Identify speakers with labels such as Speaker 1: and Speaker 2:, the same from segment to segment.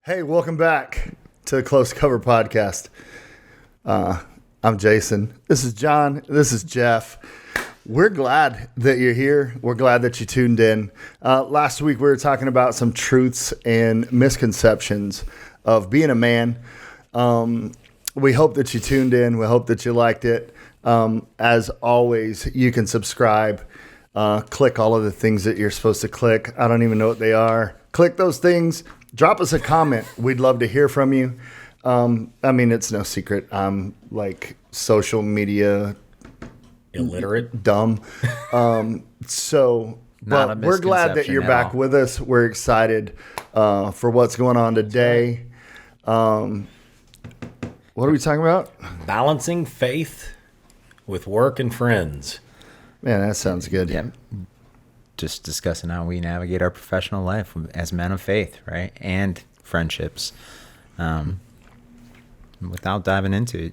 Speaker 1: Hey, welcome back to the Close Cover Podcast. I'm Jason. This is John. This is Jeff. We're glad that you're here. We're glad that you tuned in. Last week, we were talking about some truths and misconceptions of being a man. We hope that you tuned in. We hope that you liked it. As always, you can subscribe. Click all of the things that you're supposed to click. I don't even know what they are. Click those things. Drop us a comment. We'd love to hear from you. I mean, it's no secret. I'm like social media
Speaker 2: illiterate,
Speaker 1: dumb. But we're glad that you're back with us. We're excited for what's going on today. What are we talking about?
Speaker 2: Balancing faith with work and friends.
Speaker 1: Man, that sounds good.
Speaker 3: Yeah. Just discussing how we navigate our professional life as men of faith, right? And friendships. Without diving into it,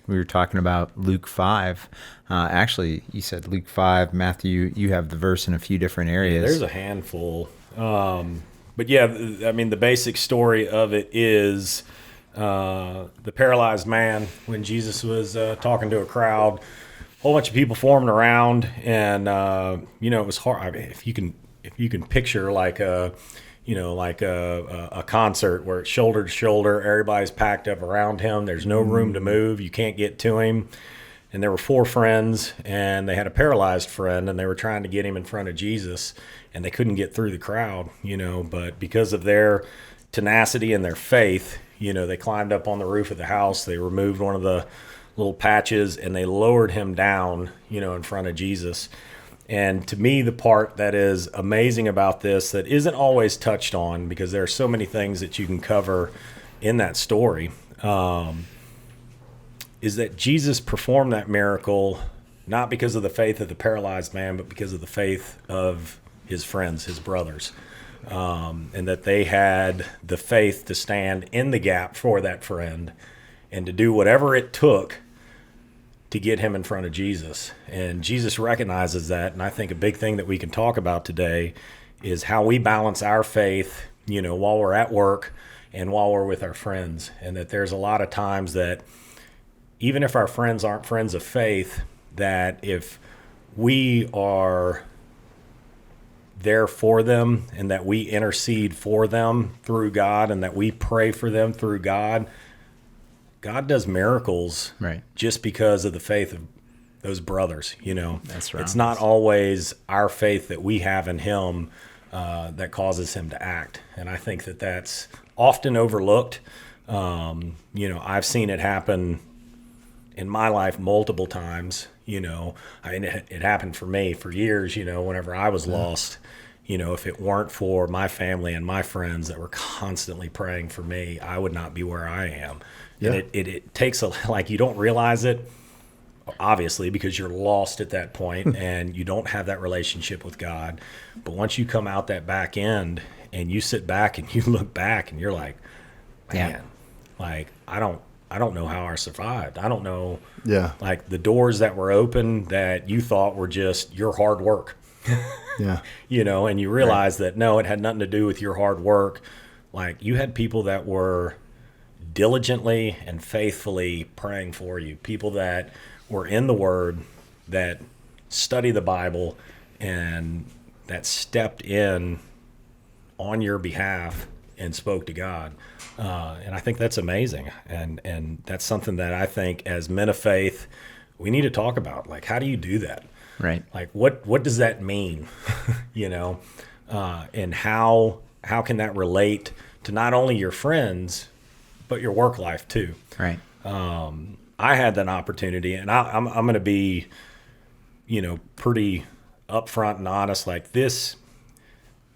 Speaker 3: we were talking about Luke 5. Actually, you said Luke 5. Matthew, you have the verse in a few different areas.
Speaker 2: Yeah, there's a handful. But yeah, I mean, the basic story of it is the paralyzed man, when Jesus was talking to a crowd, a whole bunch of people forming around, and it was hard. I mean, if you can picture like a concert where it's shoulder to shoulder, everybody's packed up around him. There's no room to move. You can't get to him. And there were 4 friends, and they had a paralyzed friend, and they were trying to get him in front of Jesus, and they couldn't get through the crowd. But because of their tenacity and their faith, they climbed up on the roof of the house. They removed one of the little patches, and they lowered him down, in front of Jesus. And to me, the part that is amazing about this that isn't always touched on, because there are so many things that you can cover in that story, is that Jesus performed that miracle not because of the faith of the paralyzed man, but because of the faith of his friends, his brothers, and that they had the faith to stand in the gap for that friend and to do whatever it took to get him in front of Jesus. And Jesus recognizes that. And I think a big thing that we can talk about today is how we balance our faith, while we're at work and while we're with our friends. And that there's a lot of times that even if our friends aren't friends of faith, that if we are there for them and that we intercede for them through God and that we pray for them through God does miracles,
Speaker 3: right,
Speaker 2: just because of the faith of those brothers.
Speaker 3: That's right.
Speaker 2: It's not always our faith that we have in him that causes him to act. And I think that that's often overlooked. I've seen it happen in my life multiple times. It happened for me for years, whenever I was lost. If it weren't for my family and my friends that were constantly praying for me, I would not be where I am. Yeah. And it takes you don't realize it, obviously, because you're lost at that point and you don't have that relationship with God. But once you come out that back end and you sit back and you look back and you're like, man, I don't know how I survived. I don't know, the doors that were open that you thought were just your hard work.
Speaker 1: Yeah.
Speaker 2: And you realize that, no, it had nothing to do with your hard work. You had people that were diligently and faithfully praying for you, people that were in the Word, that study the Bible, and that stepped in on your behalf and spoke to God. And I think that's amazing. And that's something that I think as men of faith, we need to talk about. How do you do that?
Speaker 3: Right.
Speaker 2: What does that mean? And how can that relate to not only your friends, but your work life too?
Speaker 3: Right.
Speaker 2: I had that opportunity, and I'm going to be, pretty upfront and honest. This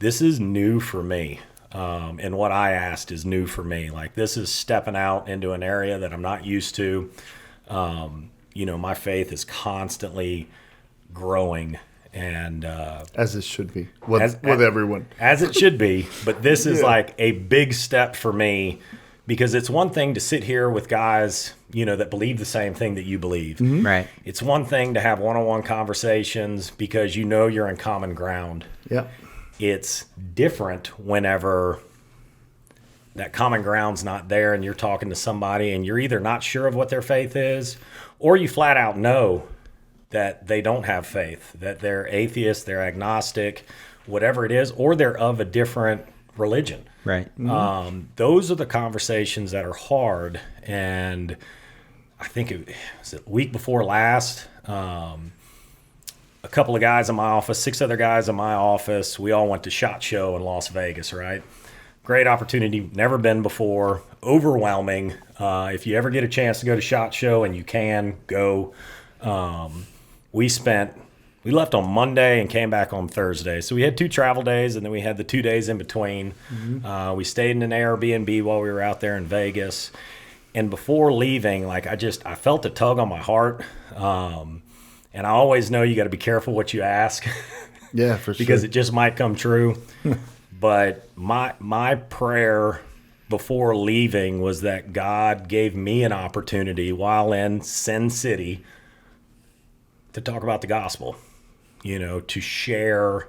Speaker 2: is new for me. And what I asked is new for me. This is stepping out into an area that I'm not used to. My faith is constantly growing, and
Speaker 1: as it should be with everyone,
Speaker 2: as it should be. But this is a big step for me, because it's one thing to sit here with guys, that believe the same thing that you believe.
Speaker 3: Mm-hmm. Right.
Speaker 2: It's one thing to have one-on-one conversations because you're in common ground.
Speaker 1: Yeah.
Speaker 2: It's different whenever that common ground's not there, and you're talking to somebody and you're either not sure of what their faith is, or you flat out know that they don't have faith, that they're atheist, they're agnostic, whatever it is, or they're of a different religion.
Speaker 3: Right.
Speaker 2: Those are the conversations that are hard. And I think it was the week before last, a couple of guys in my office, 6 other guys in my office, we all went to SHOT Show in Las Vegas, right? Great opportunity, never been before, overwhelming. If you ever get a chance to go to SHOT Show, and you can, go. We left on Monday and came back on Thursday. So we had 2 travel days, and then we had the 2 days in between. We stayed in an Airbnb while we were out there in Vegas. And before leaving, like I felt a tug on my heart. And I always know you got to be careful what you ask.
Speaker 1: Yeah, for sure.
Speaker 2: Because it just might come true. But my prayer before leaving was that God gave me an opportunity while in Sin City to talk about the gospel, to share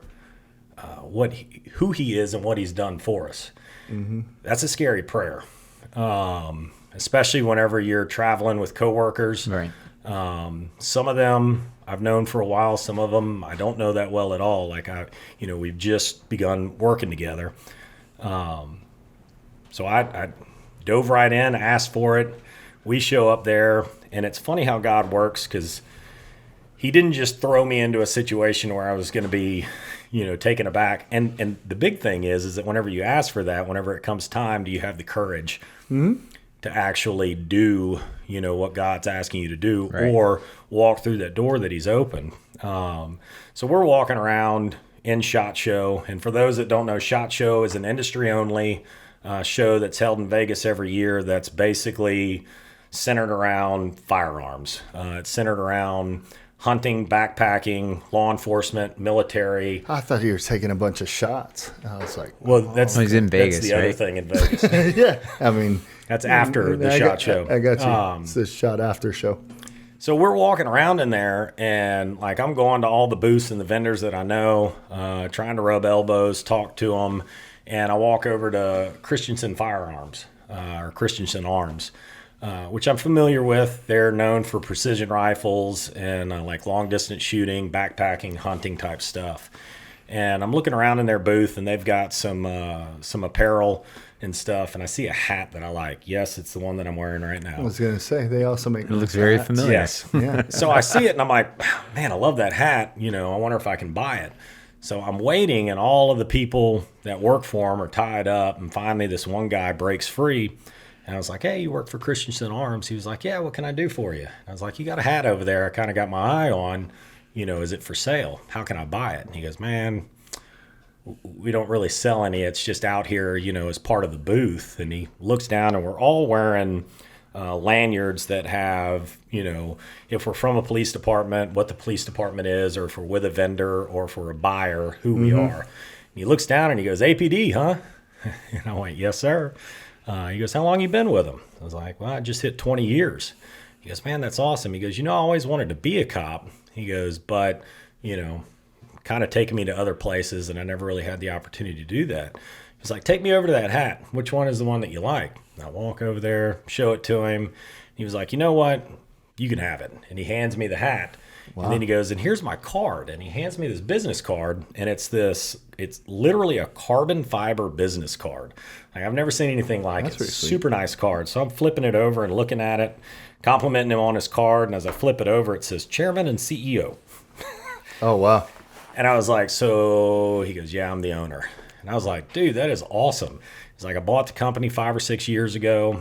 Speaker 2: who he is and what he's done for us. That's a scary prayer, especially whenever you're traveling with coworkers.
Speaker 3: Right.
Speaker 2: Some of them I've known for a while. Some of them I don't know that well at all. Like we've just begun working together. So I dove right in, asked for it. We show up there, and it's funny how God works, because he didn't just throw me into a situation where I was going to be, taken aback. And the big thing is that whenever you ask for that, whenever it comes time, do you have the courage to actually do, what God's asking you to do,
Speaker 3: right,
Speaker 2: or walk through that door that he's opened. So we're walking around in SHOT Show. And for those that don't know, SHOT Show is an industry-only show that's held in Vegas every year that's basically centered around firearms. It's centered around hunting, backpacking, law enforcement, military.
Speaker 1: I thought you were taking a bunch of shots. I was like,
Speaker 2: well, that's
Speaker 3: he's in Vegas,
Speaker 2: that's the other
Speaker 3: right?
Speaker 2: thing in Vegas.
Speaker 1: yeah. I mean,
Speaker 2: That's after the SHOT Show.
Speaker 1: I got you. It's the shot after show.
Speaker 2: So we're walking around in there, and like I'm going to all the booths and the vendors that I know, trying to rub elbows, talk to them, and I walk over to Christensen Firearms, or Christensen Arms, which I'm familiar with. They're known for precision rifles and like long distance shooting, backpacking, hunting type stuff. And I'm looking around in their booth, and they've got some apparel and stuff, and I see a hat that I like. Yes, it's the one that I'm wearing right now.
Speaker 1: I was going to say, they also make
Speaker 3: It looks very
Speaker 1: hats.
Speaker 3: familiar.
Speaker 2: Yes.
Speaker 1: Yeah.
Speaker 2: So I see it, and I'm like, man, I love that hat. I wonder if I can buy it. So I'm waiting, and all of the people that work for him are tied up, and finally this one guy breaks free. And I was like, hey, you work for Christensen Arms? He was like, yeah, what can I do for you? I was like, you got a hat over there I kind of got my eye on. Is it for sale? How can I buy it? And he goes, man, we don't really sell any. It's just out here, as part of the booth. And he looks down, and we're all wearing lanyards that have, if we're from a police department, what the police department is, or if we're with a vendor, or if we're a buyer, who we are. And he looks down and he goes, APD, huh? And I went, yes, sir. He goes, how long you been with them? I was like, well, I just hit 20 years. He goes, man, that's awesome. He goes, I always wanted to be a cop. He goes, but, kind of taking me to other places, and I never really had the opportunity to do that. He's like, take me over to that hat. Which one is the one that you like? And I walk over there, show it to him. He was like, you know what? You can have it. And he hands me the hat. Wow. And then he goes, and here's my card. And he hands me this business card, and it's literally a carbon fiber business card. Like, I've never seen anything like it. Super nice card. So I'm flipping it over and looking at it, complimenting him on his card. And as I flip it over, it says Chairman and CEO.
Speaker 1: Oh, wow.
Speaker 2: And I was like, so he goes, yeah, I'm the owner. And I was like, dude, that is awesome. He's like, I bought the company 5 or 6 years ago.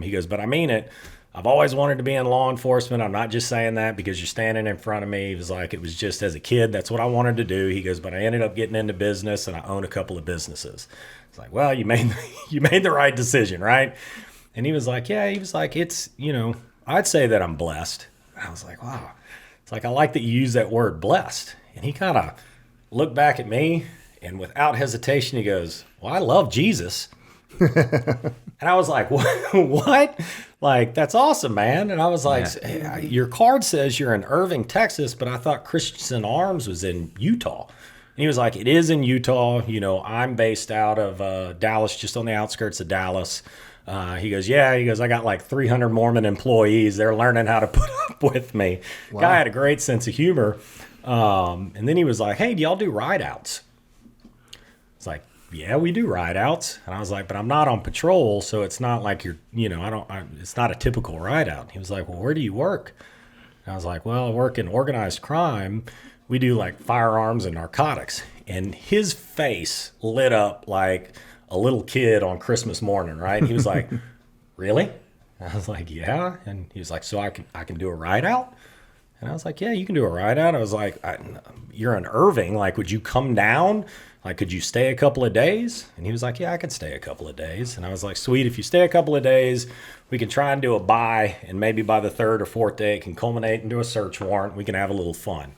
Speaker 2: He goes, but I mean it. I've always wanted to be in law enforcement. I'm not just saying that because you're standing in front of me. He was like, it was just as a kid, that's what I wanted to do. He goes, but I ended up getting into business, and I own a couple of businesses. It's like, well, you made the right decision, right? And he was like, yeah, it's, I'd say that I'm blessed. And I was like, wow. It's like, I like that you use that word blessed. And he kind of looked back at me, and without hesitation, he goes, well, I love Jesus. And I was like, what? Like, that's awesome, man. And I was like, hey, your card says you're in Irving, Texas, but I thought Christensen Arms was in Utah. he was like, it is in Utah. You know, I'm based out of Dallas, just on the outskirts of Dallas. He goes, yeah. He goes, I got like 300 Mormon employees. They're learning how to put up with me. Wow. Guy had a great sense of humor. And then he was like, hey, do y'all do ride outs? It's like, yeah, we do ride outs. And I was like, but I'm not on patrol. So it's not like you're, you know, it's not a typical ride out. He was like, well, where do you work? And I was like, well, I work in organized crime. We do like firearms and narcotics. And his face lit up like a little kid on Christmas morning, right? He was like, really? And I was like, yeah. And he was like, so I can do a ride out? And I was like, yeah, you can do a ride out. I was like, you're in Irving. Like, would you come down? Like, could you stay a couple of days? And he was like, yeah, I could stay a couple of days. And I was like, sweet, if you stay a couple of days, we can try and do a buy. And maybe by the third or fourth day, it can culminate into a search warrant. We can have a little fun.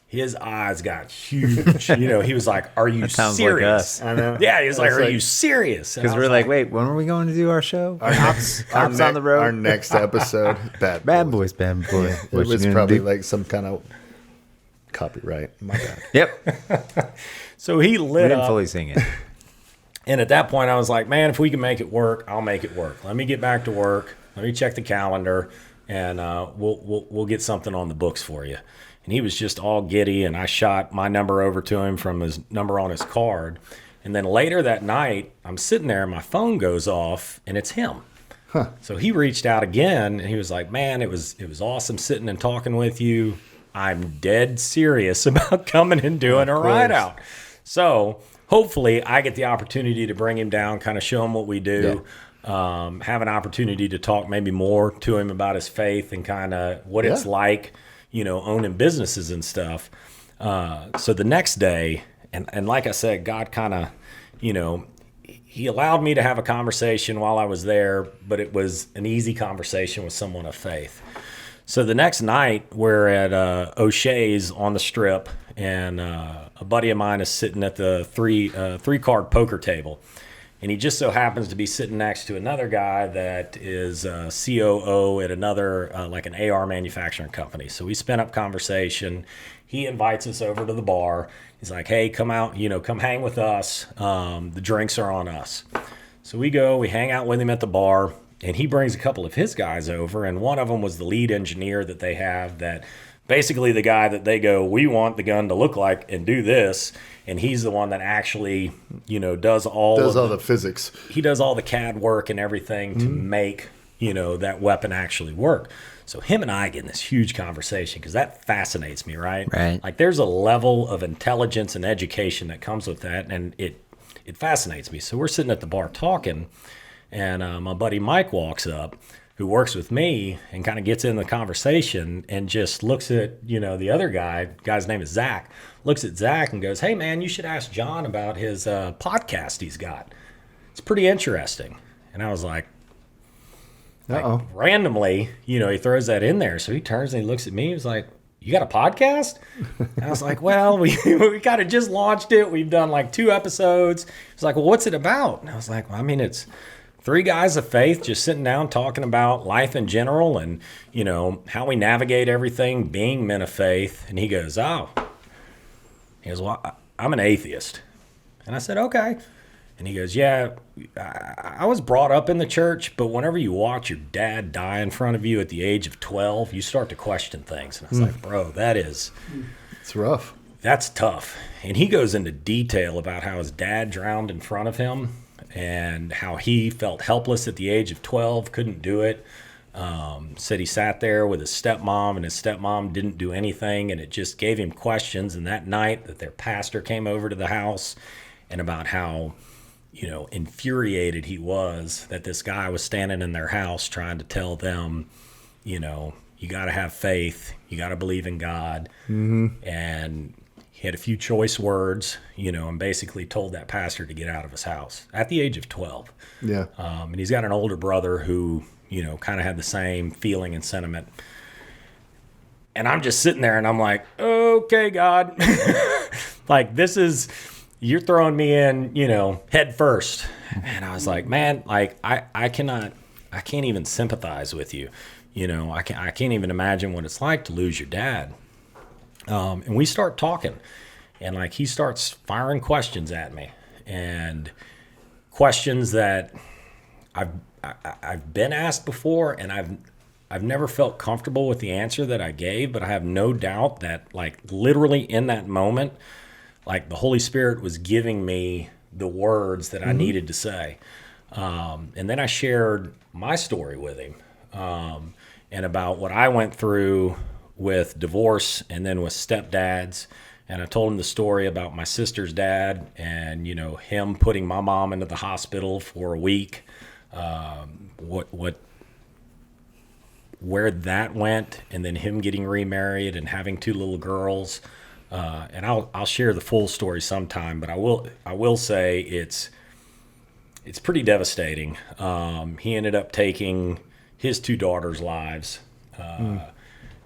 Speaker 2: His eyes got huge. You know, he was like, are you
Speaker 3: sounds
Speaker 2: serious?
Speaker 3: like us.
Speaker 1: I know.
Speaker 2: Yeah, he was like, are you serious?
Speaker 3: Because we're like, wait, when are we going to do our show? Cops on the road.
Speaker 1: Our next episode, Bad Boys.
Speaker 3: Bad boys.
Speaker 1: It was probably like some kind of copyright. My bad.
Speaker 3: Yep.
Speaker 2: So he
Speaker 3: We
Speaker 2: lit
Speaker 3: didn't
Speaker 2: up.
Speaker 3: fully sing it.
Speaker 2: And at that point, I was like, man, if we can make it work, I'll make it work. Let me get back to work. Let me check the calendar, and we'll get something on the books for you. And he was just all giddy, and I shot my number over to him from his number on his card. And then later that night, I'm sitting there, and my phone goes off, and it's him.
Speaker 1: Huh.
Speaker 2: So he reached out again, and he was like, man, it was awesome sitting and talking with you. I'm dead serious about coming and doing a ride out. So hopefully I get the opportunity to bring him down, kind of show him what we do. Yeah. Have an opportunity to talk maybe more to him about his faith and kind of what it's like, you know, owning businesses and stuff. So the next day, and like I said, God kind of, you know, he allowed me to have a conversation while I was there, but it was an easy conversation with someone of faith. So the next night, we're at O'Shea's on the Strip, and a buddy of mine is sitting at the three-card poker table. And he just so happens to be sitting next to another guy that is COO at another, like an AR manufacturing company. So we spent up conversation. He invites us over to the bar. He's like, hey, come out, you know, come hang with us. The drinks are on us. So we go, we hang out with him at the bar. And he brings a couple of his guys over, and one of them was the lead engineer that they have, that basically the guy that they go, we want the gun to look like and do this. And he's the one that actually, you know, does all
Speaker 1: the physics.
Speaker 2: He does all the CAD work and everything to make, you know, that weapon actually work. So him and I get in this huge conversation because that fascinates me, right?
Speaker 3: Right.
Speaker 2: Like there's a level of intelligence and education that comes with that, and it fascinates me. So we're sitting at the bar talking. And my buddy Mike walks up, who works with me, and kind of gets in the conversation and just looks at, you know, the other guy's name is Zach, looks at Zach and goes, hey, man, you should ask John about his podcast he's got. It's pretty interesting. And I was like randomly, you know, he throws that in there. So he turns and he looks at me. He was like, you got a podcast? And I was like, well, we kind of just launched it. We've done like 2 episodes. He's like, well, what's it about? And I was like, well, I mean, it's 3 guys of faith just sitting down talking about life in general and, you know, how we navigate everything, being men of faith. And he goes, well, I'm an atheist. And I said, okay. And he goes, yeah, I was brought up in the church, but whenever you watch your dad die in front of you at the age of 12, you start to question things. And I was like, bro, it's
Speaker 1: rough.
Speaker 2: That's tough. And he goes into detail about how his dad drowned in front of him, and how he felt helpless at the age of 12, couldn't do it. Said he sat there with his stepmom, and his stepmom didn't do anything, and it just gave him questions. And that night that their pastor came over to the house, and about how, you know, infuriated he was that this guy was standing in their house trying to tell them, you know, you got to have faith, you got to believe in God. And he had a few choice words, you know, and basically told that pastor to get out of his house at the age of 12.
Speaker 1: Yeah.
Speaker 2: And he's got an older brother who, you know, kind of had the same feeling and sentiment. And I'm just sitting there and I'm like, okay, God, like you're throwing me in, you know, head first. And I was like, man, like I can't even sympathize with you. You know, I can't even imagine what it's like to lose your dad. And we start talking, And like he starts firing questions at me, and questions that I've been asked before, and I've never felt comfortable with the answer that I gave, but I have no doubt that like literally in that moment, like the Holy Spirit was giving me the words that I needed to say. And then I shared my story with him, and about what I went through with divorce and then with stepdads. And I told him the story about my sister's dad and, you know, him putting my mom into the hospital for a week, where that went, and then him getting remarried and having 2 little girls. And I'll share the full story sometime, but I will say it's pretty devastating. He ended up taking his 2 daughters' lives,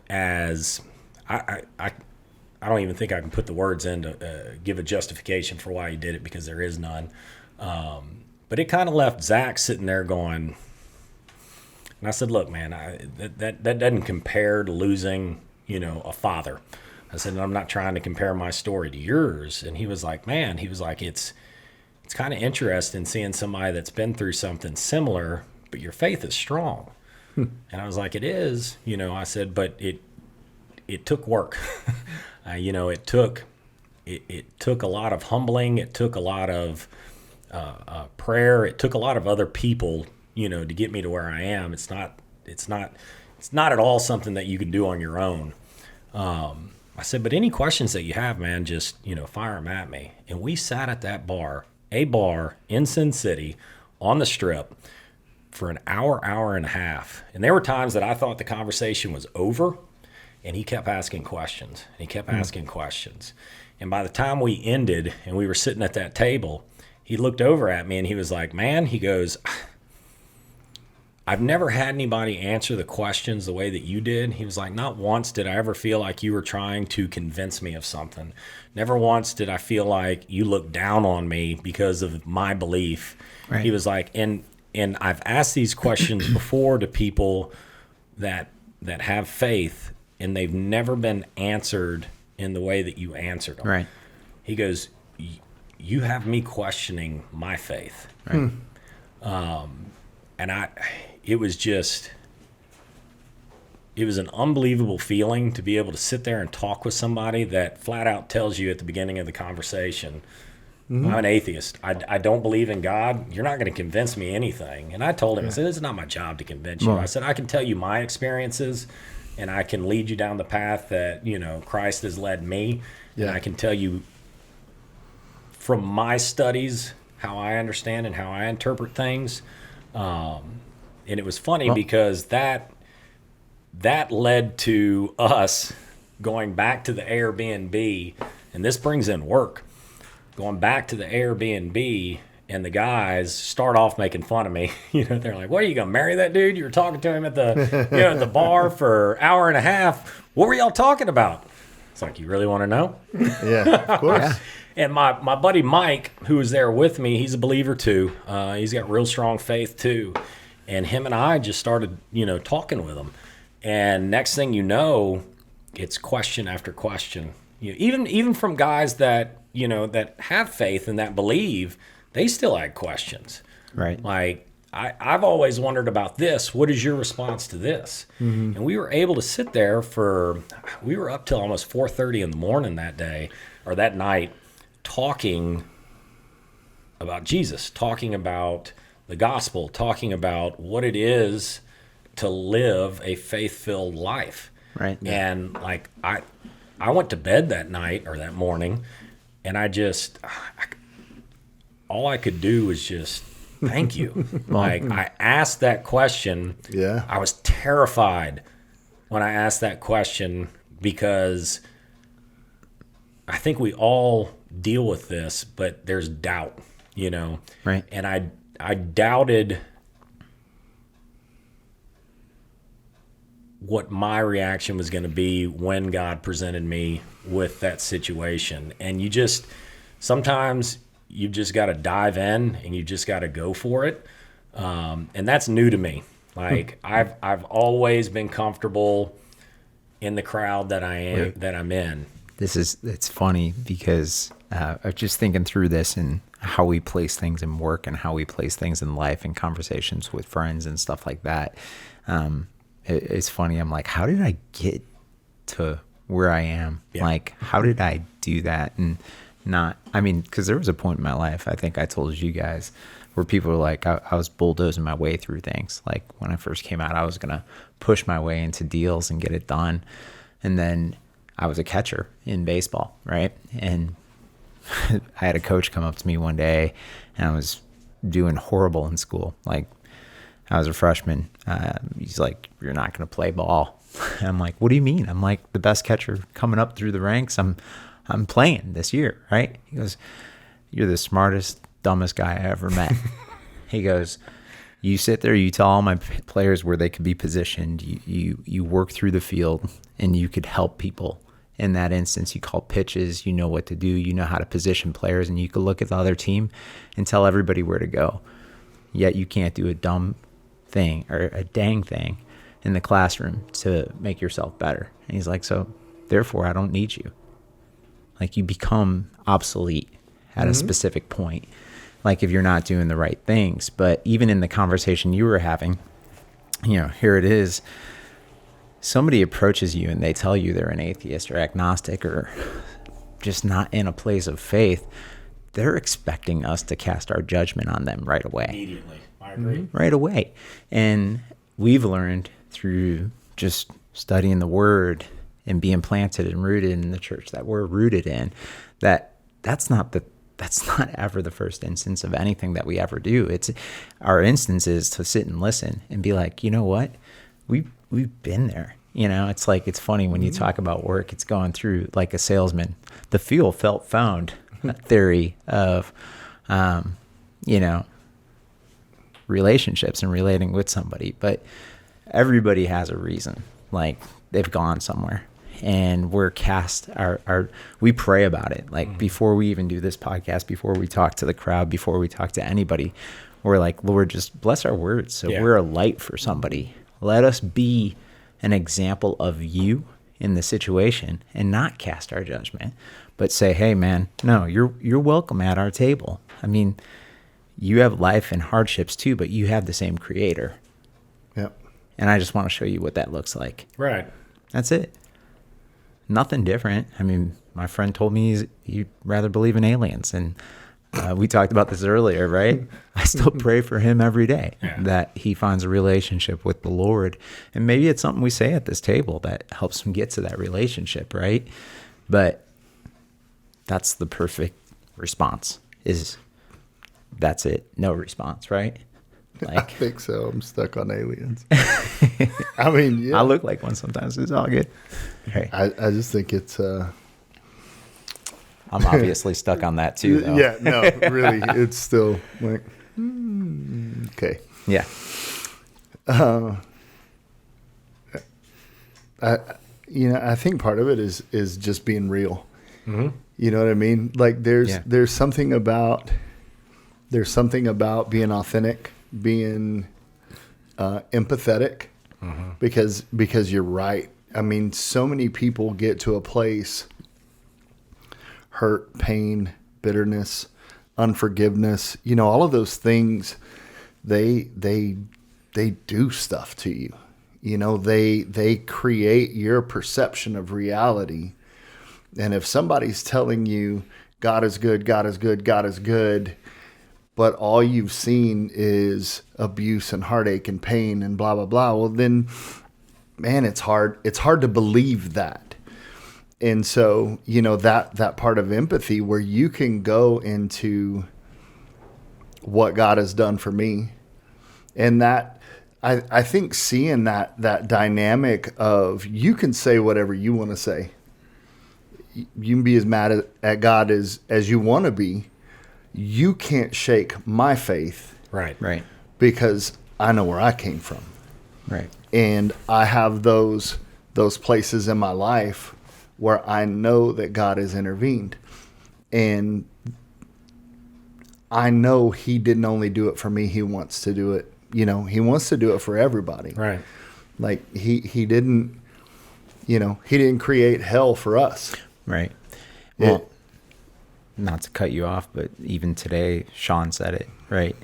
Speaker 2: as I don't even think I can put the words in to give a justification for why he did it, because there is none. But it kind of left Zach sitting there going, and I said, look, man, that doesn't compare to losing, you know, a father. I said, I'm not trying to compare my story to yours. And he was like, man, it's kind of interesting seeing somebody that's been through something similar, but your faith is strong. And I was like, it is, you know. I said, but it took work. You know, it took a lot of humbling. It took a lot of prayer. It took a lot of other people, you know, to get me to where I am. It's not at all something that you can do on your own. I said, but any questions that you have, man, just, you know, fire them at me. And we sat at that bar, a bar in Sin City on the Strip, for an hour and a half. And there were times that I thought the conversation was over, and he kept asking questions, and he kept asking questions. And by the time we ended and we were sitting at that table, he looked over at me and he was like, man, he goes, I've never had anybody answer the questions the way that you did. He was like, not once did I ever feel like you were trying to convince me of something. Never once did I feel like you looked down on me because of my belief. Right. He was like, and I've asked these questions before to people that have faith, and they've never been answered in the way that you answered them.
Speaker 3: Right.
Speaker 2: He goes, you have me questioning my faith. Right. And it was an unbelievable feeling to be able to sit there and talk with somebody that flat out tells you at the beginning of the conversation, I'm an atheist. I don't believe in God. You're not going to convince me anything. And I told him, I said, this is not my job to convince you. I said, I can tell you my experiences, and I can lead you down the path that, you know, Christ has led me. Yeah. And I can tell you from my studies how I understand and how I interpret things. And it was funny because that led to us going back to the Airbnb, and this brings in work. Going back to the Airbnb, and the guys start off making fun of me. You know, they're like, "What, are you gonna marry that dude? You were talking to him at the at the bar for an hour and a half. What were y'all talking about?" It's like, you really want to know?
Speaker 1: Yeah, of course. Yeah.
Speaker 2: And my buddy Mike, who was there with me, he's a believer too. He's got real strong faith too. And him and I just started, talking with him. And next thing you know, it's question after question. Even from guys that that have faith and that believe, they still had questions.
Speaker 3: Right.
Speaker 2: Like, I've always wondered about this. What is your response to this? Mm-hmm. And we were able to sit there we were up till almost 4:30 in the morning that night, talking about Jesus, talking about the gospel, talking about what it is to live a faith-filled life.
Speaker 3: Right.
Speaker 2: And like, I went to bed that night or that morning, and all I could do was just thank you. Like, I asked that question.
Speaker 1: Yeah.
Speaker 2: I was terrified when I asked that question, because I think we all deal with this, but there's doubt,
Speaker 3: Right.
Speaker 2: And I doubted what my reaction was going to be when God presented me with that situation. And sometimes you've just got to dive in and you just got to go for it. And that's new to me. Like, I've always been comfortable in the crowd that I'm in.
Speaker 3: it's funny because I was just thinking through this and how we place things in work and how we place things in life and conversations with friends and stuff like that. It's funny. I'm like, how did I get to where I am?
Speaker 2: Yeah.
Speaker 3: Like, how did I do that? And because there was a point in my life, I think I told you guys, where people were like, I was bulldozing my way through things. Like when I first came out, I was going to push my way into deals and get it done. And then I was a catcher in baseball, right? And I had a coach come up to me one day, and I was doing horrible in school. Like I was a freshman. He's like, "You're not going to play ball." And I'm like, "What do you mean?" I'm like, "The best catcher coming up through the ranks. I'm playing this year, right?" He goes, "You're the smartest, dumbest guy I ever met." He goes, "You sit there, you tell all my players where they could be positioned. You work through the field, and you could help people. In that instance, you call pitches, you know what to do, you know how to position players, and you could look at the other team and tell everybody where to go. Yet you can't do a dumb thing or a dang thing in the classroom to make yourself better." And he's like, "So therefore I don't need you." Like you become obsolete at a specific point, like if you're not doing the right things. But even in the conversation you were having, here it is. Somebody approaches you and they tell you they're an atheist or agnostic or just not in a place of faith. They're expecting us to cast our judgment on them right away.
Speaker 2: Immediately. I agree.
Speaker 3: Right away. And we've learned through just studying the word and being planted and rooted in the church that we're rooted in, that's not ever the first instance of anything that we ever do. It's our instance is to sit and listen and be like, you know what? We've been there. It's like, it's funny when you talk about work, it's going through like a salesman, the feel, felt, found theory of, relationships and relating with somebody. But everybody has a reason, like they've gone somewhere. And we're cast we pray about it. Like before we even do this podcast, before we talk to the crowd, before we talk to anybody, we're like, Lord, just bless our words. So we're a light for somebody. Let us be an example of you in the situation and not cast our judgment, but say, hey man, no, you're welcome at our table. I mean, you have life and hardships too, but you have the same creator.
Speaker 1: Yep.
Speaker 3: And I just want to show you what that looks like.
Speaker 2: Right.
Speaker 3: That's it. Nothing different. I mean, my friend told me he'd rather believe in aliens. And we talked about this earlier, right? I still pray for him every day that he finds a relationship with the Lord. And maybe it's something we say at this table that helps him get to that relationship, right? But that's the perfect response that's it. No response, right?
Speaker 1: I think so. I'm stuck on aliens. I mean, yeah.
Speaker 3: I look like one sometimes. It's all good. Right.
Speaker 1: I just think it's...
Speaker 3: I'm obviously stuck on that too, though.
Speaker 1: Yeah, no, really. It's still like, okay.
Speaker 3: Yeah.
Speaker 1: I think part of it is just being real.
Speaker 2: Mm-hmm.
Speaker 1: You know what I mean? Like there's something about being authentic, being empathetic, because you're right. I mean, so many people get to a place, hurt, pain, bitterness, unforgiveness, all of those things, they do stuff to you. They create your perception of reality. And if somebody's telling you God is good, God is good, God is good, but all you've seen is abuse and heartache and pain and blah, blah, blah, well then, man, it's hard to believe that. And so, that part of empathy where you can go into what God has done for me. And that, I think seeing that dynamic of you can say whatever you want to say. You can be as mad at God as you want to be. You can't shake my faith.
Speaker 2: Right.
Speaker 1: Because I know where I came from.
Speaker 3: Right.
Speaker 1: And I have those places in my life where I know that God has intervened. And I know he didn't only do it for me, he wants to do it. He wants to do it for everybody.
Speaker 2: Right.
Speaker 1: Like he didn't create hell for us.
Speaker 3: Right. Well, not to cut you off, but even today, Sean said it, right?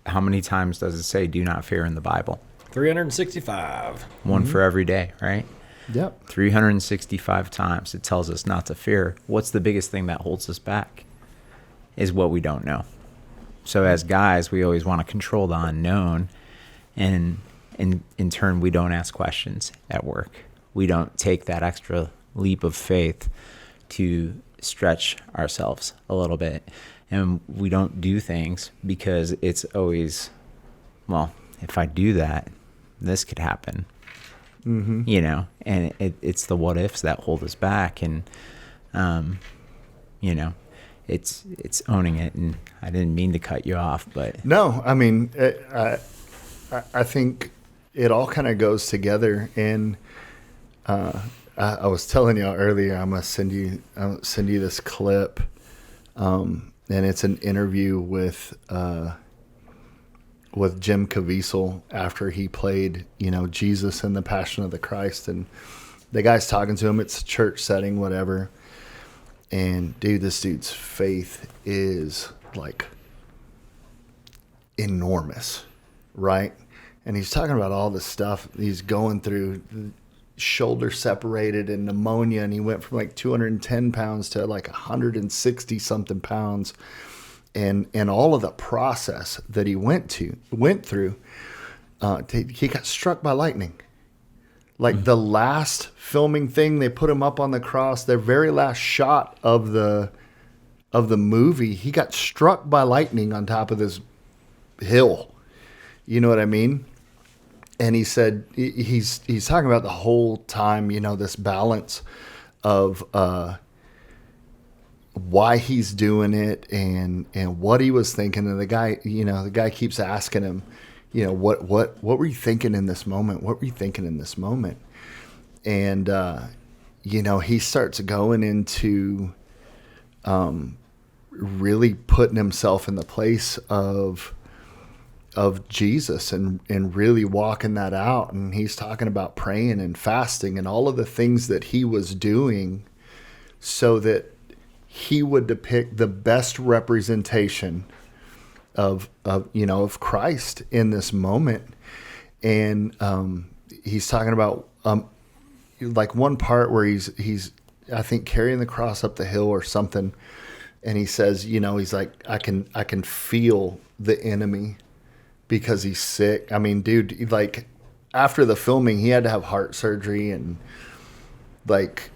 Speaker 3: How many times does it say do not fear in the Bible?
Speaker 2: 365.
Speaker 3: One for every day, right?
Speaker 1: Yep.
Speaker 3: 365 times it tells us not to fear. What's the biggest thing that holds us back? Is what we don't know. So as guys, we always want to control the unknown, and in turn, we don't ask questions at work. We don't take that extra leap of faith to stretch ourselves a little bit. And we don't do things because it's always, well, if I do that, this could happen.
Speaker 1: Mm-hmm.
Speaker 3: You know, and it's the what ifs that hold us back. And, you know, it's owning it. And I didn't mean to cut you off, but.
Speaker 1: No, I mean, I think it all kind of goes together. And I was telling y'all earlier, I'm gonna send you this clip, and it's an interview with Jim Caviezel after he played, Jesus in the Passion of the Christ, and the guy's talking to him. It's a church setting, whatever. And dude, this dude's faith is like enormous, right? And he's talking about all this stuff he's going through, shoulder separated and pneumonia, and he went from like 210 pounds to like 160 something pounds, and all of the process that he went through. He got struck by lightning. Like the last filming thing, they put him up on the cross, their very last shot of the movie, he got struck by lightning on top of this hill. You know what I mean? And he said he's talking about the whole time, this balance of why he's doing it and what he was thinking. And the guy keeps asking him, what were you thinking in this moment? What were you thinking in this moment? And he starts going into really putting himself in the place of Jesus and really walking that out. And he's talking about praying and fasting and all of the things that he was doing so that he would depict the best representation of Christ in this moment. And he's talking about like one part where he's I think carrying the cross up the hill or something, and he says, he's like, I can feel the enemy because he's sick. I mean, dude, like after the filming, he had to have heart surgery, and like,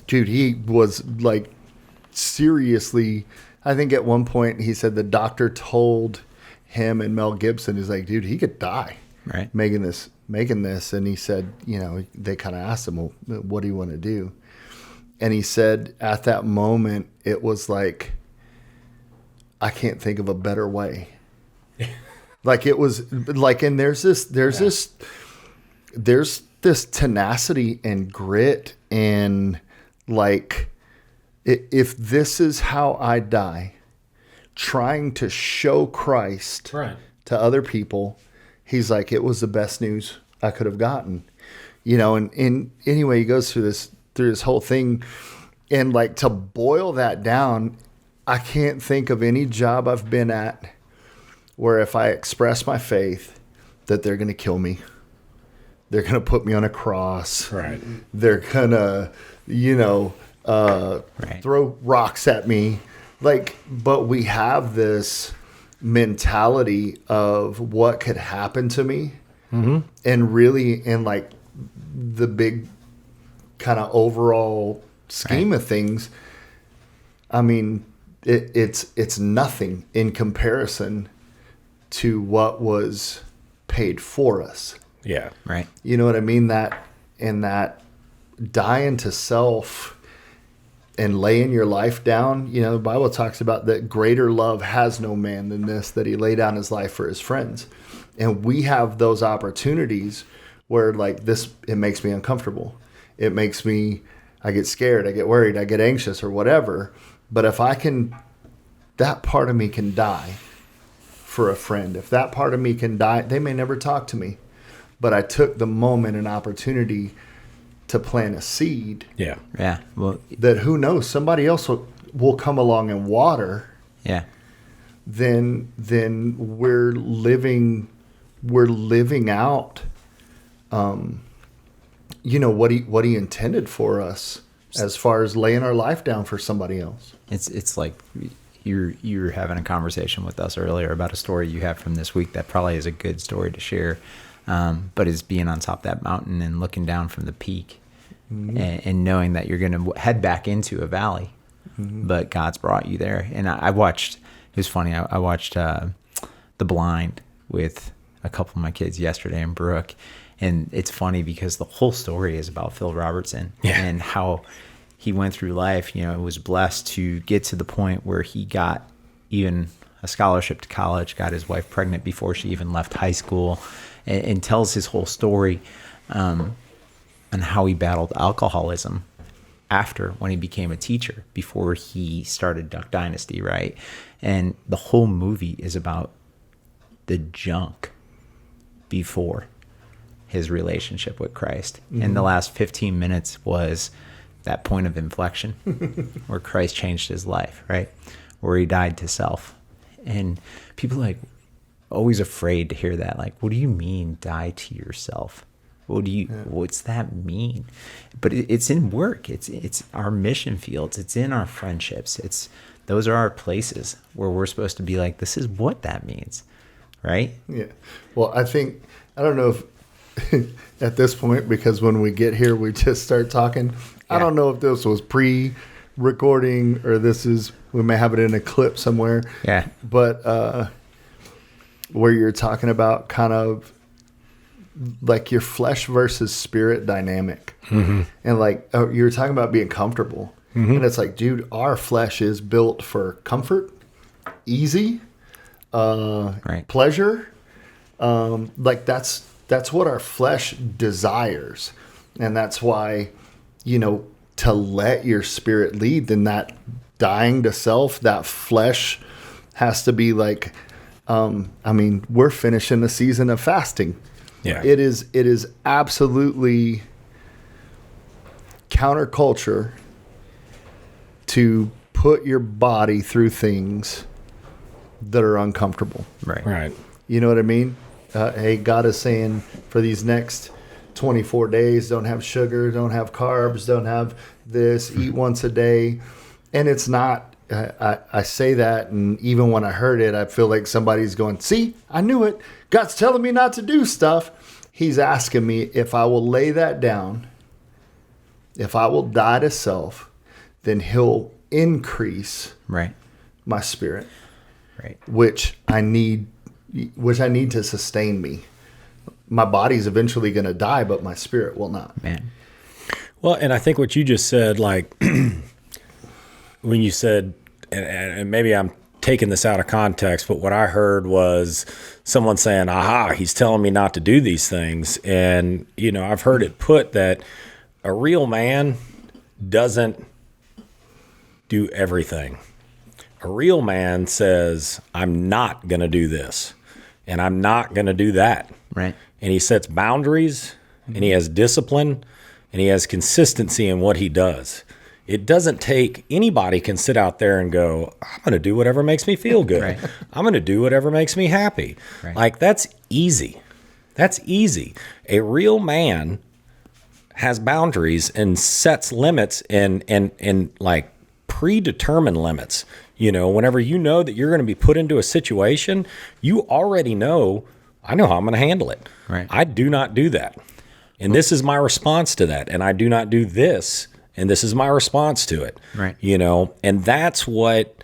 Speaker 1: dude, he was like seriously. I think at one point he said the doctor told him and Mel Gibson, he's like, dude, he could die,
Speaker 3: right,
Speaker 1: making this. And he said, they kind of asked him, well, what do you want to do? And he said at that moment, it was like, I can't think of a better way. Like it was like, and there's this tenacity and grit, and like, if this is how I die, trying to show Christ
Speaker 2: right
Speaker 1: to other people, he's like, it was the best news I could have gotten, and anyway, he goes through this whole thing, and like, to boil that down, I can't think of any job I've been at where if I express my faith that they're going to kill me, they're going to put me on a cross,
Speaker 2: right,
Speaker 1: they're going to,
Speaker 3: right,
Speaker 1: throw rocks at me. Like, but we have this mentality of what could happen to me. Mm-hmm. And really, in like the big kind of overall scheme of things, I mean, it's nothing in comparison to what was paid for us.
Speaker 2: yeah,
Speaker 3: right.
Speaker 1: You know what I mean? That dying to self and laying your life down. The Bible talks about that greater love has no man than this, that he lay down his life for his friends. And we have those opportunities where like this, it makes me uncomfortable. It makes me, I get scared, I get worried, I get anxious or whatever. But if I can, that part of me can die for a friend. If that part of me can die, they may never talk to me. But I took the moment and opportunity to plant a seed.
Speaker 2: Yeah.
Speaker 3: Yeah. Well,
Speaker 1: That who knows, somebody else will come along and water.
Speaker 3: yeah.
Speaker 1: Then we're living out, what he intended for us as far as laying our life down for somebody else.
Speaker 3: It's like you were having a conversation with us earlier about a story you have from this week that probably is a good story to share, but is being on top of that mountain and looking down from the peak, and knowing that you're going to head back into a valley, but God's brought you there. And I watched. It was funny. I watched The Blind with a couple of my kids yesterday in Brooke, and it's funny because the whole story is about Phil Robertson and how he went through life. Was blessed to get to the point where he got even a scholarship to college, got his wife pregnant before she even left high school, and tells his whole story on how he battled alcoholism after, when he became a teacher, before he started Duck Dynasty, right? And the whole movie is about the junk before his relationship with Christ. And the last 15 minutes was that point of inflection where Christ changed his life, right? Where he died to self. And people are like always afraid to hear that. Like, what do you mean die to yourself? What's that mean? But it's in work. It's our mission fields. It's in our friendships. Those are our places where we're supposed to be like, this is what that means, right?
Speaker 1: Yeah. Well, I don't know if at this point, because when we get here, we just start talking. Yeah. I don't know if this was pre-recording or we may have it in a clip somewhere.
Speaker 3: Yeah.
Speaker 1: But where you're talking about kind of like your flesh versus spirit dynamic. And like you were talking about being comfortable. And it's like, dude, our flesh is built for comfort, easy, pleasure. Like that's what our flesh desires. And that's why, to let your spirit lead, then that dying to self, that flesh has to be like, we're finishing the season of fasting.
Speaker 2: Yeah.
Speaker 1: It is absolutely counterculture to put your body through things that are uncomfortable.
Speaker 3: Right.
Speaker 1: You know what I mean? Hey, God is saying for these next 24 days, don't have sugar, don't have carbs, don't have this, eat once a day. And it's not, I say that, and even when I heard it, I feel like somebody's going, see, I knew it. God's telling me not to do stuff. He's asking me if I will lay that down, if I will die to self, then he'll increase my spirit, which I need to sustain me. My body's eventually going to die, but my spirit will not.
Speaker 3: Man.
Speaker 2: Well, and I think what you just said, like when you said, and maybe I'm taking this out of context, but what I heard was someone saying, aha, he's telling me not to do these things. And, I've heard it put that a real man doesn't do everything. A real man says, I'm not going to do this, and I'm not going to do that.
Speaker 3: Right.
Speaker 2: And he sets boundaries, and he has discipline, and he has consistency in what he does. It doesn't take, anybody can sit out there and go, I'm going to do whatever makes me feel good.
Speaker 3: Right.
Speaker 2: I'm going to do whatever makes me happy.
Speaker 3: Right.
Speaker 2: Like, that's easy. That's easy. A real man has boundaries and sets limits and like predetermined limits. Whenever you know that you're going to be put into a situation, you already know, I know how I'm going to handle it.
Speaker 3: Right.
Speaker 2: I do not do that. And this is my response to that. And I do not do this. And this is my response to it.
Speaker 3: Right.
Speaker 2: And that's what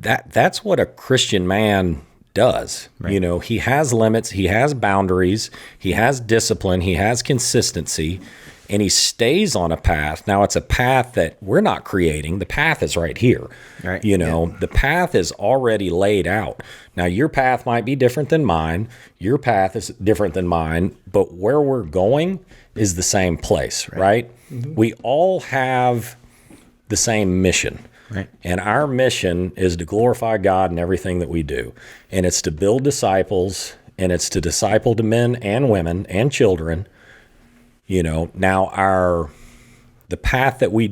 Speaker 2: a Christian man does.
Speaker 3: Right.
Speaker 2: He has limits, he has boundaries, he has discipline, he has consistency, and he stays on a path. Now, it's a path that we're not creating. The path is right here.
Speaker 3: Right.
Speaker 2: The path is already laid out. Now, your path might be different than mine. Your path is different than mine, but where we're going is the same place, right? Mm-hmm. We all have the same mission.
Speaker 3: Right.
Speaker 2: And our mission is to glorify God in everything that we do. And it's to build disciples, and it's to disciple to men and women and children Now the path that we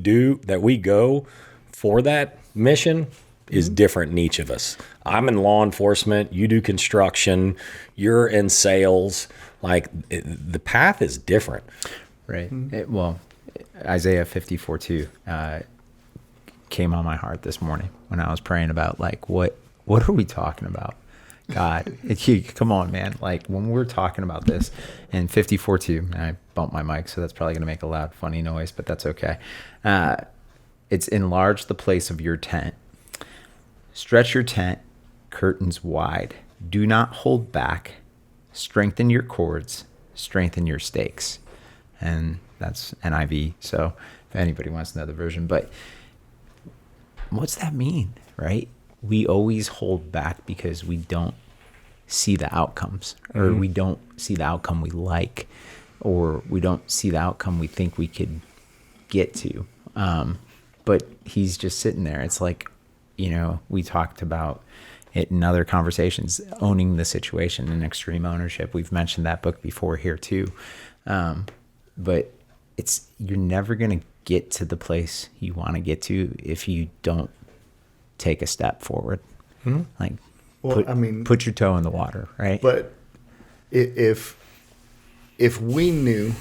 Speaker 2: go for that mission is different in each of us. I'm in law enforcement, you do construction, you're in sales. Like the path is different.
Speaker 3: Right. Isaiah 54:2 came on my heart this morning when I was praying about like what are we talking about? God, come on, man. Like when we're talking about this in 54:2, and I bumped my mic, so that's probably going to make a loud, funny noise, but that's okay. It's enlarge the place of your tent. Stretch your tent curtains wide. Do not hold back. Strengthen your cords. Strengthen your stakes. And that's NIV. So if anybody wants to know the version, but what's that mean, right? We always hold back because we don't see the outcomes, or we don't see the outcome we like, or we don't see the outcome we think we could get to. But he's just sitting there. It's like, we talked about it in other conversations, owning the situation and extreme ownership. We've mentioned that book before here too. But you're never going to get to the place you want to get to if you don't take a step forward. Like, put your toe in the water, right?
Speaker 1: But if we knew,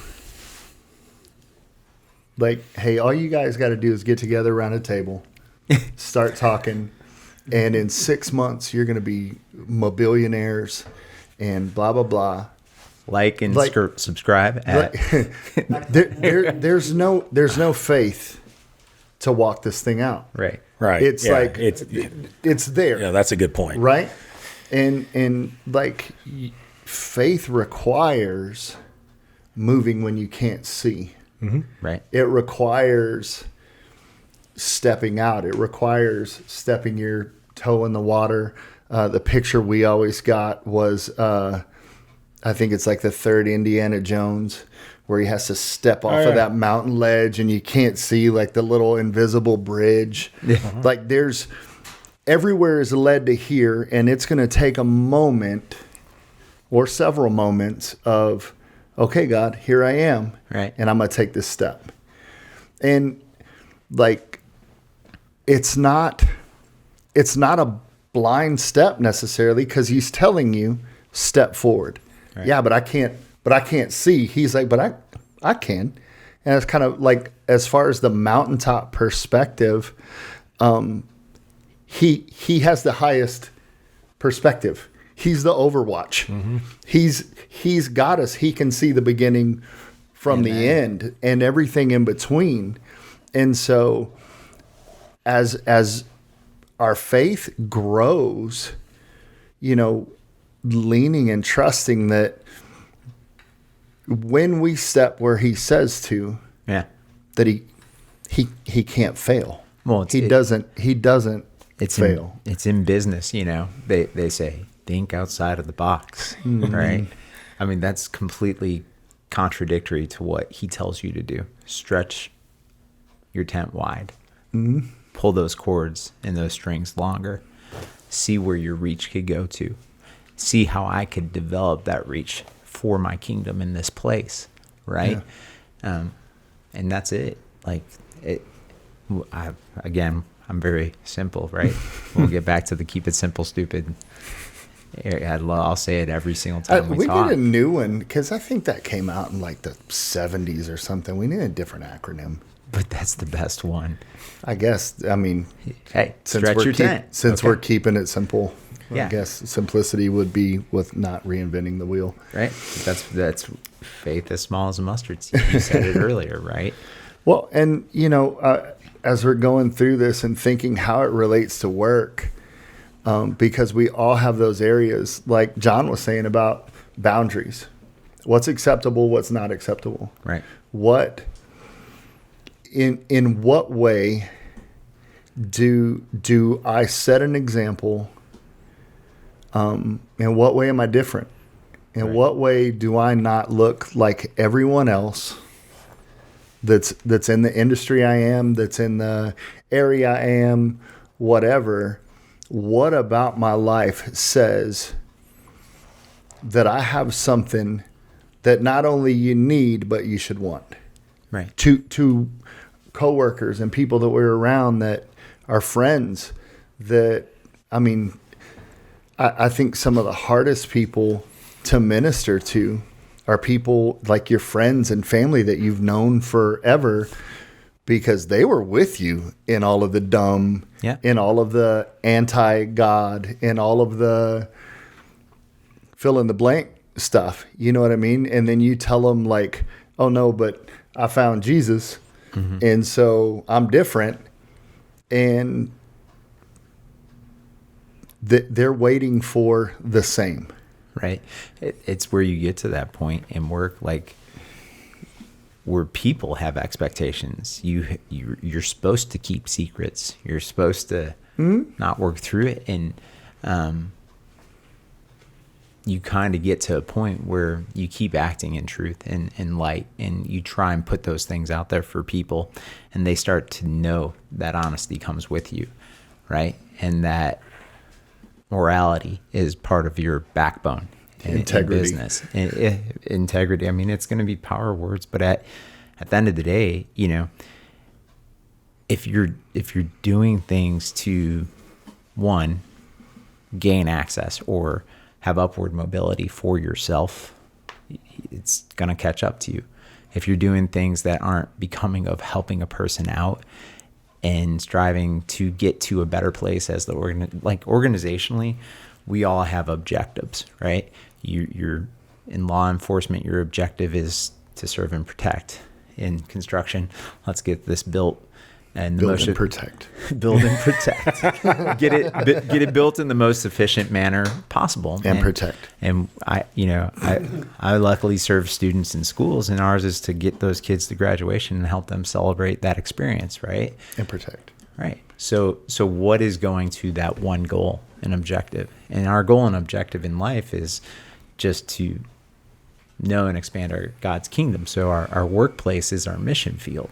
Speaker 1: like, hey, all you guys got to do is get together around a table, start talking, and in 6 months you're going to be billionaires and blah blah blah.
Speaker 3: Like and subscribe.
Speaker 1: There's no faith to walk this thing out.
Speaker 3: Right.
Speaker 1: It's like it's there.
Speaker 2: Yeah, that's a good point.
Speaker 1: Right. And like faith requires moving when you can't see.
Speaker 3: Right.
Speaker 1: It requires stepping out. It requires stepping your toe in the water. The picture we always got was, I think it's like the third Indiana Jones, where he has to step off of that mountain ledge and you can't see like the little invisible bridge. Like everywhere is led to here, and it's going to take a moment or several moments of, okay, God, here I am.
Speaker 3: Right.
Speaker 1: And I'm going to take this step. And like, it's not a blind step necessarily, because he's telling you step forward. Right. Yeah, but I can't see. He's like, but I can. And it's kind of like, as far as the mountaintop perspective, he has the highest perspective. He's the Overwatch. He's got us. He can see the beginning from the end and everything in between. And so as our faith grows, leaning and trusting that when we step where he says to, that he can't fail.
Speaker 3: Well,
Speaker 1: he doesn't fail.
Speaker 3: It's in business, they say, think outside of the box, right? I mean, that's completely contradictory to what he tells you to do. Stretch your tent wide, pull those cords and those strings longer, see where your reach could go to. See how I could develop that reach for my kingdom in this place, right? Yeah. And that's it. Like I'm very simple, right? We'll get back to the keep it simple, stupid. I'll say it every single time we talk.
Speaker 1: We need a new one, because I think that came out in like the 70s or something. We need a different acronym.
Speaker 3: But that's the best one.
Speaker 1: I guess. I mean,
Speaker 3: hey, stretch your tent.
Speaker 1: Since we're keeping it simple.
Speaker 3: Yeah.
Speaker 1: I guess simplicity would be with not reinventing the wheel.
Speaker 3: Right. That's faith as small as a mustard seed. You said it earlier, right?
Speaker 1: Well, and as we're going through this and thinking how it relates to work, because we all have those areas, like John was saying about boundaries. What's acceptable, what's not acceptable.
Speaker 3: Right.
Speaker 1: In what way do I set an example? In what way am I different? In what way do I not look like everyone else that's in the industry I am, that's in the area I am, whatever? What about my life says that I have something that not only you need, but you should want.
Speaker 3: Right.
Speaker 1: To coworkers and people that we're around that are friends that, I mean, I think some of the hardest people to minister to are people like your friends and family that you've known forever, because they were with you in all of the dumb, in all of the anti-God, in all of the fill in the blank stuff. You know what I mean? And then you tell them like, oh no, but I found Jesus. And so I'm different. And they're waiting for the same.
Speaker 3: Right. It's where you get to that point in work, like where people have expectations. You're supposed to keep secrets. You're supposed to not work through it. And you kind of get to a point where you keep acting in truth and light, and you try and put those things out there for people, and they start to know that honesty comes with you, right? And that morality is part of your backbone in business. Integrity. I mean, it's going to be power words, but at the end of the day, you know, if you're doing things to, one, gain access or have upward mobility for yourself, it's going to catch up to you. If you're doing things that aren't becoming of helping a person out and striving to get to a better place as organizationally, we all have objectives, right? You're in law enforcement, your objective is to serve and protect. In construction, let's get this built. And
Speaker 1: build and protect.
Speaker 3: Build and protect. Get it built in the most efficient manner possible.
Speaker 1: And protect.
Speaker 3: And I luckily serve students in schools, and ours is to get those kids to graduation and help them celebrate that experience, right?
Speaker 1: And protect.
Speaker 3: Right. So what is going to that one goal and objective? And our goal and objective in life is just to know and expand God's kingdom. So our workplace is our mission field.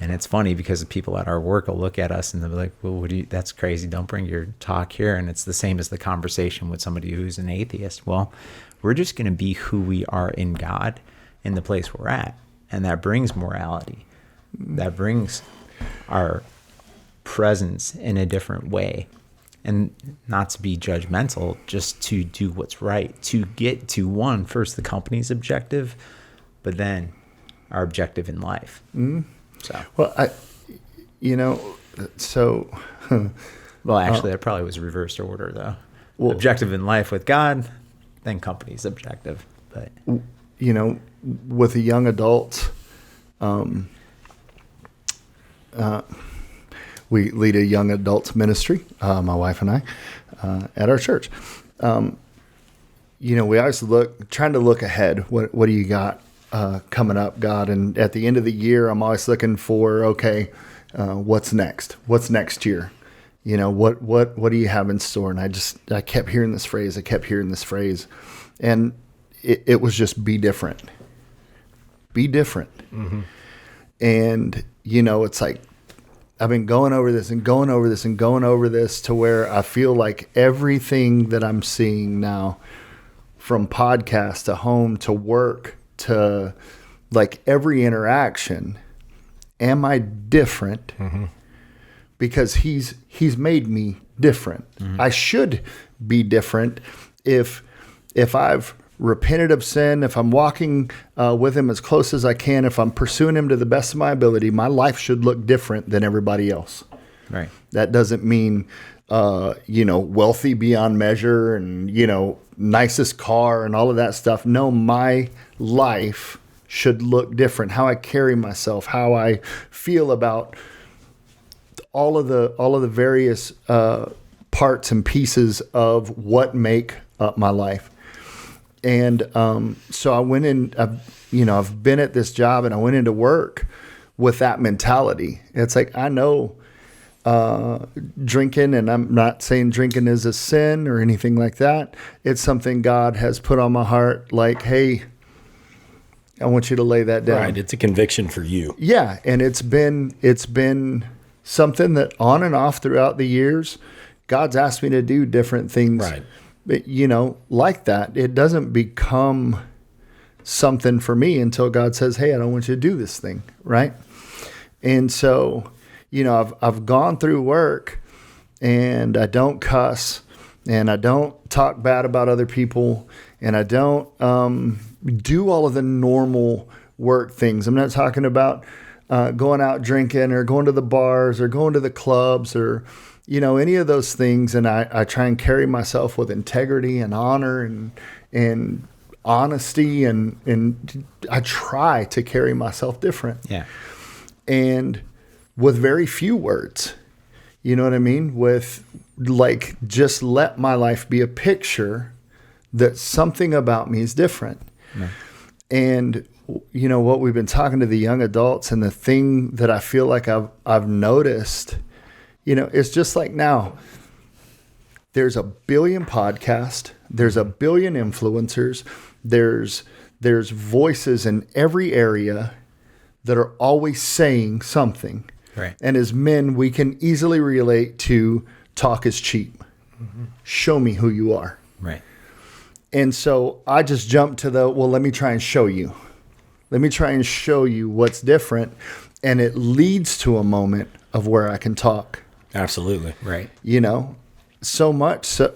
Speaker 3: And it's funny because the people at our work will look at us and they'll be like, well, that's crazy. Don't bring your talk here. And it's the same as the conversation with somebody who's an atheist. Well, we're just going to be who we are in God in the place we're at. And that brings morality. That brings our presence in a different way. And not to be judgmental, just to do what's right, to get to first the company's objective, but then our objective in life. So.
Speaker 1: Well,
Speaker 3: Well, actually, that probably was reversed order, though. Well, objective in life with God, then company's objective. But
Speaker 1: with the young adults, we lead a young adults ministry, my wife and I, at our church. We always trying to look ahead. What do you got coming up, God? And at the end of the year, I'm always looking for, what's next? What's next year? What do you have in store? And I kept hearing this phrase. And it was just be different. Be different. Mm-hmm. And, it's like, I've been going over this to where I feel like everything that I'm seeing now, from podcast to home to work to like every interaction, am I different? Mm-hmm. Because he's made me different. Mm-hmm. I should be different if I've repented of sin, if I'm walking with him as close as I can, if I'm pursuing him to the best of my ability, my life should look different than everybody else.
Speaker 3: Right.
Speaker 1: That doesn't mean, wealthy beyond measure and, nicest car and all of that stuff. No, my life should look different. How I carry myself, how I feel about all of the various parts and pieces of what make up my life. And so I went in, I've been at this job, and I went into work with that mentality. It's like, I know drinking, and I'm not saying drinking is a sin or anything like that. It's something God has put on my heart, like, hey, I want you to lay that down.
Speaker 2: Right, it's a conviction for you.
Speaker 1: Yeah, and it's been something that on and off throughout the years, God's asked me to do different things.
Speaker 2: Right.
Speaker 1: But, like that, it doesn't become something for me until God says, hey, I don't want you to do this thing, right? And so, I've gone through work, and I don't cuss, and I don't talk bad about other people, and I don't do all of the normal work things. I'm not talking about going out drinking or going to the bars or going to the clubs or, any of those things. And I try and carry myself with integrity and honor and honesty, and I try to carry myself different.
Speaker 3: Yeah.
Speaker 1: And with very few words, you know what I mean? With just let my life be a picture that something about me is different. Yeah. And what we've been talking to the young adults, and the thing that I feel like I've noticed, it's just like now there's a billion podcasts, there's a billion influencers, there's voices in every area that are always saying something.
Speaker 3: Right.
Speaker 1: And as men, we can easily relate to talk is cheap. Mm-hmm. Show me who you are.
Speaker 3: Right.
Speaker 1: And so I just jumped to let me try and show you. Let me try and show you what's different. And it leads to a moment of where I can talk.
Speaker 2: Absolutely.
Speaker 3: Right.
Speaker 1: So much so,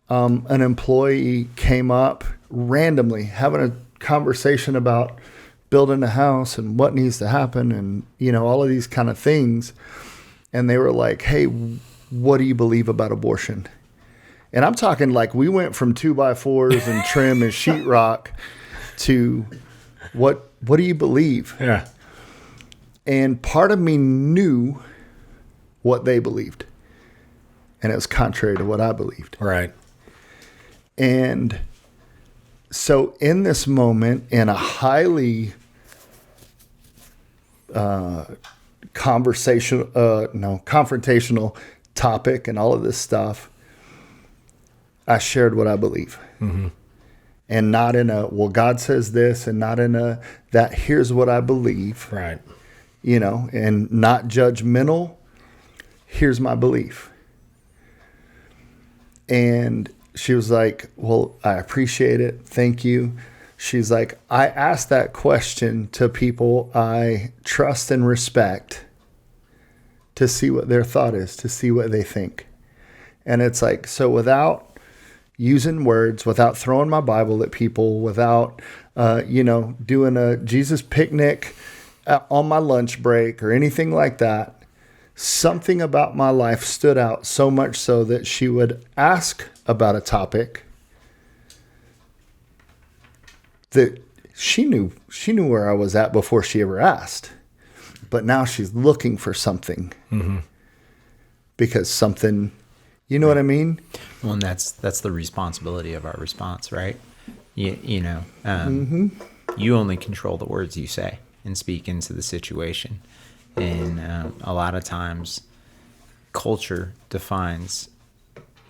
Speaker 1: an employee came up randomly having a conversation about building a house and what needs to happen and, all of these kind of things. And they were like, hey, what do you believe about abortion? And I'm talking we went from 2x4s and trim and sheetrock to what do you believe?
Speaker 2: Yeah.
Speaker 1: And part of me knew what they believed. And it was contrary to what I believed.
Speaker 2: Right.
Speaker 1: And so in this moment, in a highly confrontational topic and all of this stuff, I shared what I believe. Mm-hmm. And not in a, God says this, and not in a, that here's what I believe.
Speaker 2: Right.
Speaker 1: And not judgmental. Here's my belief. And she was like, well, I appreciate it. Thank you. She's like, I ask that question to people I trust and respect to see what their thought is, to see what they think. And it's like, so without using words, without throwing my Bible at people, without, doing a Jesus picnic on my lunch break or anything like that, something about my life stood out so much so that she would ask about a topic that she knew where I was at before she ever asked. But now she's looking for something. Mm-hmm. Because something, you know what I mean?
Speaker 3: Well, and that's the responsibility of our response, right? You only control the words you say and speak into the situation. And a lot of times culture defines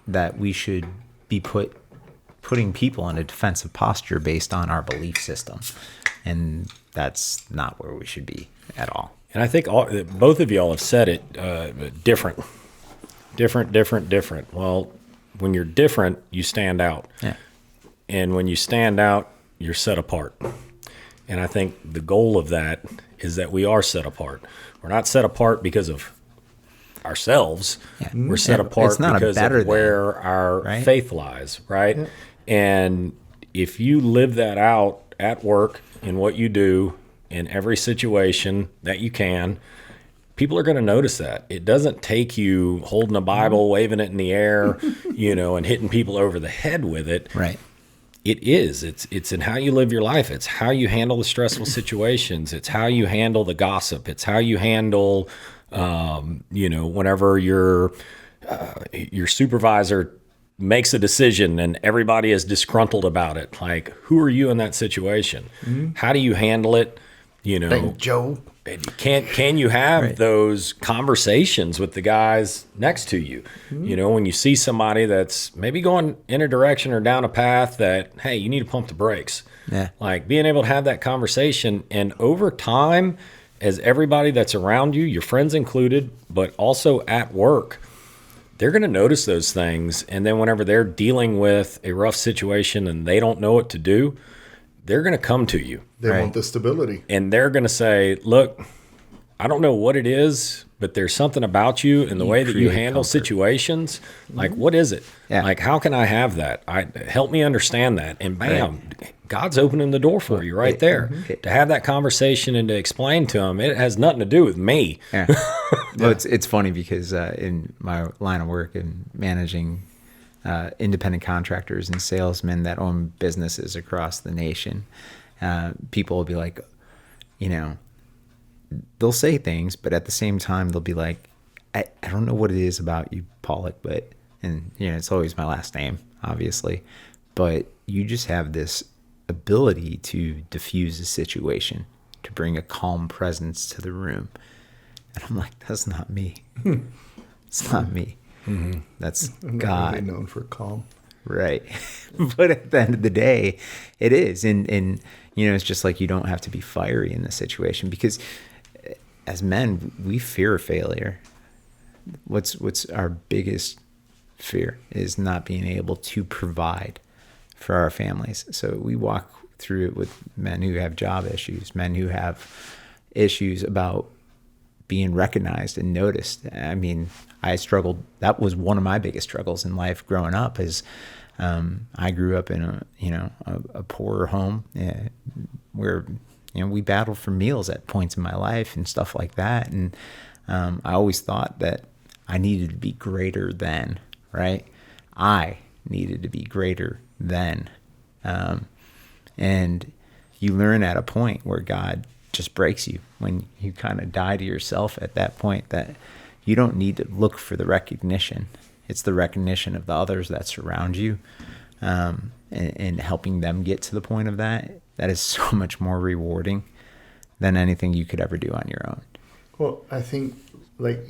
Speaker 3: that we should be putting people in a defensive posture based on our belief system. And that's not where we should be at all.
Speaker 2: And I think both of y'all have said it different. Well, when you're different, you stand out.
Speaker 3: Yeah.
Speaker 2: And when you stand out, you're set apart. And I think the goal of that is that we are set apart. We're not set apart because of ourselves. Yeah. We're set apart because of where our faith lies, right? Yeah. And if you live that out at work, in what you do, in every situation that you can, people are going to notice that. It doesn't take you holding a Bible, waving it in the air, and hitting people over the head with it.
Speaker 3: Right.
Speaker 2: It is. It's in how you live your life. It's how you handle the stressful situations. It's how you handle the gossip. It's how you handle, whenever your supervisor makes a decision and everybody is disgruntled about it. Like, who are you in that situation? Mm-hmm. How do you handle it?
Speaker 1: Thank Joe.
Speaker 2: Can you have those conversations with the guys next to you? Mm-hmm. When you see somebody that's maybe going in a direction or down a path that, hey, you need to pump the brakes.
Speaker 3: Yeah.
Speaker 2: Like being able to have that conversation. And over time, as everybody that's around you, your friends included, but also at work, they're going to notice those things. And then whenever they're dealing with a rough situation and they don't know what to do, they're going to come to you.
Speaker 1: They want the stability.
Speaker 2: And they're going to say, look, I don't know what it is, but there's something about you and the way that you handle situations. Like, what is it?
Speaker 3: Yeah.
Speaker 2: Like, how can I have that? Help me understand that. And bam, God's opening the door for you right there. To have that conversation and to explain to them, it has nothing to do with me.
Speaker 3: Yeah. Well, it's funny because in my line of work in managing independent contractors and salesmen that own businesses across the nation, people will be like, you know, they'll say things, but at the same time, they'll be like, I don't know what it is about you, Pollock, but, and, you know, it's always my last name, obviously, but you just have this ability to diffuse a situation, to bring a calm presence to the room. And I'm like, that's not me. It's not me.
Speaker 2: Mm-hmm.
Speaker 3: That's
Speaker 1: I'm
Speaker 3: God.
Speaker 1: not really known for calm.
Speaker 3: Right. But at the end of the day, it is. And, you know, it's just like you don't have to be fiery in this situation because as men, we fear failure. What's our biggest fear is not being able to provide for our families. So we walk through it with men who have job issues, men who have issues about being recognized and noticed. I mean, I struggled. That was one of my biggest struggles in life growing up is I grew up in a poorer home where, you know, we battled for meals at points in my life and stuff like that. And I always thought that I needed to be greater than, right? I needed to be greater than. And you learn at a point where God just breaks you when you kind of die to yourself at that point that you don't need to look for the recognition. It's the recognition of the others that surround you and helping them get to the point of that. That is so much more rewarding than anything you could ever do on your own.
Speaker 1: Well, I think like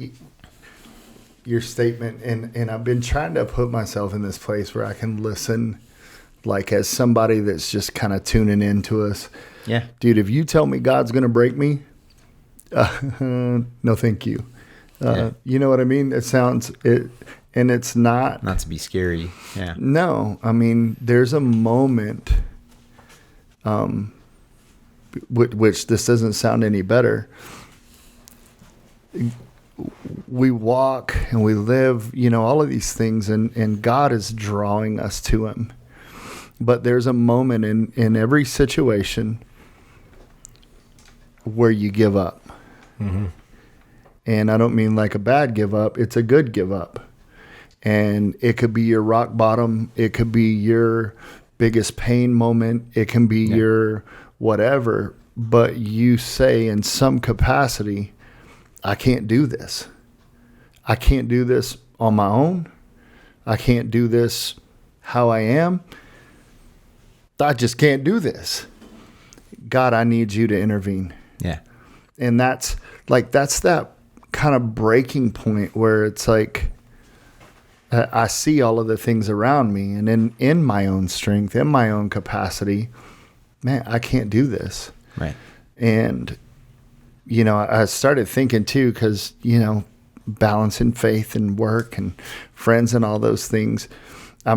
Speaker 1: your statement, and I've been trying to put myself in this place where I can listen like as somebody that's just kind of tuning into us.
Speaker 3: Yeah.
Speaker 1: Dude, if you tell me God's going to break me, no, thank you. You know what I mean? And it's not
Speaker 3: to be scary. Yeah.
Speaker 1: No, I mean, there's a moment, which this doesn't sound any better. We walk and we live, you know, all of these things, and God is drawing us to him. But there's a moment in every situation where you give up.
Speaker 2: Mm-hmm.
Speaker 1: And I don't mean like a bad give up. It's a good give up. And it could be your rock bottom. It could be your biggest pain moment. It can be your whatever. But you say in some capacity, I can't do this. I can't do this on my own. I can't do this how I am. I just can't do this. God, I need you to intervene.
Speaker 3: Yeah.
Speaker 1: And that's that kind of breaking point where it's like, I see all of the things around me, and in my own strength, in my own capacity, man, I can't do this.
Speaker 3: Right. And,
Speaker 1: you know, I started thinking too, because, you know, balancing faith and work and friends and all those things. I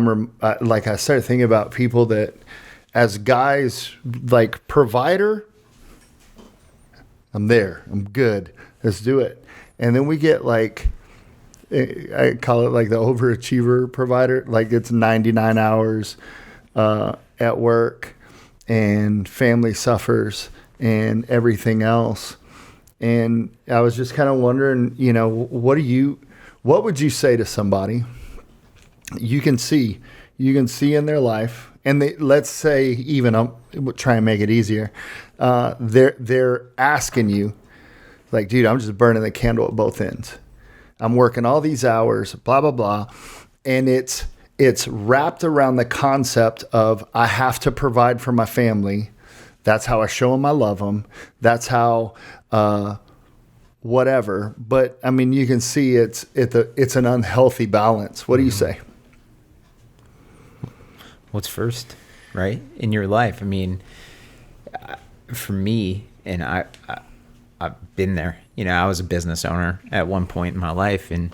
Speaker 1: started thinking about people that, as guys, like provider, I'm there, I'm good, let's do it. And then we get like, I call it like the overachiever provider, like it's 99 hours at work and family suffers and everything else. And I was just kind of wondering, you know, what would you say to somebody you can see in their life, and let's say even, I'll try and make it easier, they're asking you, like, dude, I'm just burning the candle at both ends. I'm working all these hours, blah, blah, blah. And it's wrapped around the concept of I have to provide for my family. That's how I show them I love them. That's how whatever. But, I mean, you can see it's an unhealthy balance. What do you say?
Speaker 3: What's first, right, in your life? I mean, for me, and I've been there. You know, I was a business owner at one point in my life, and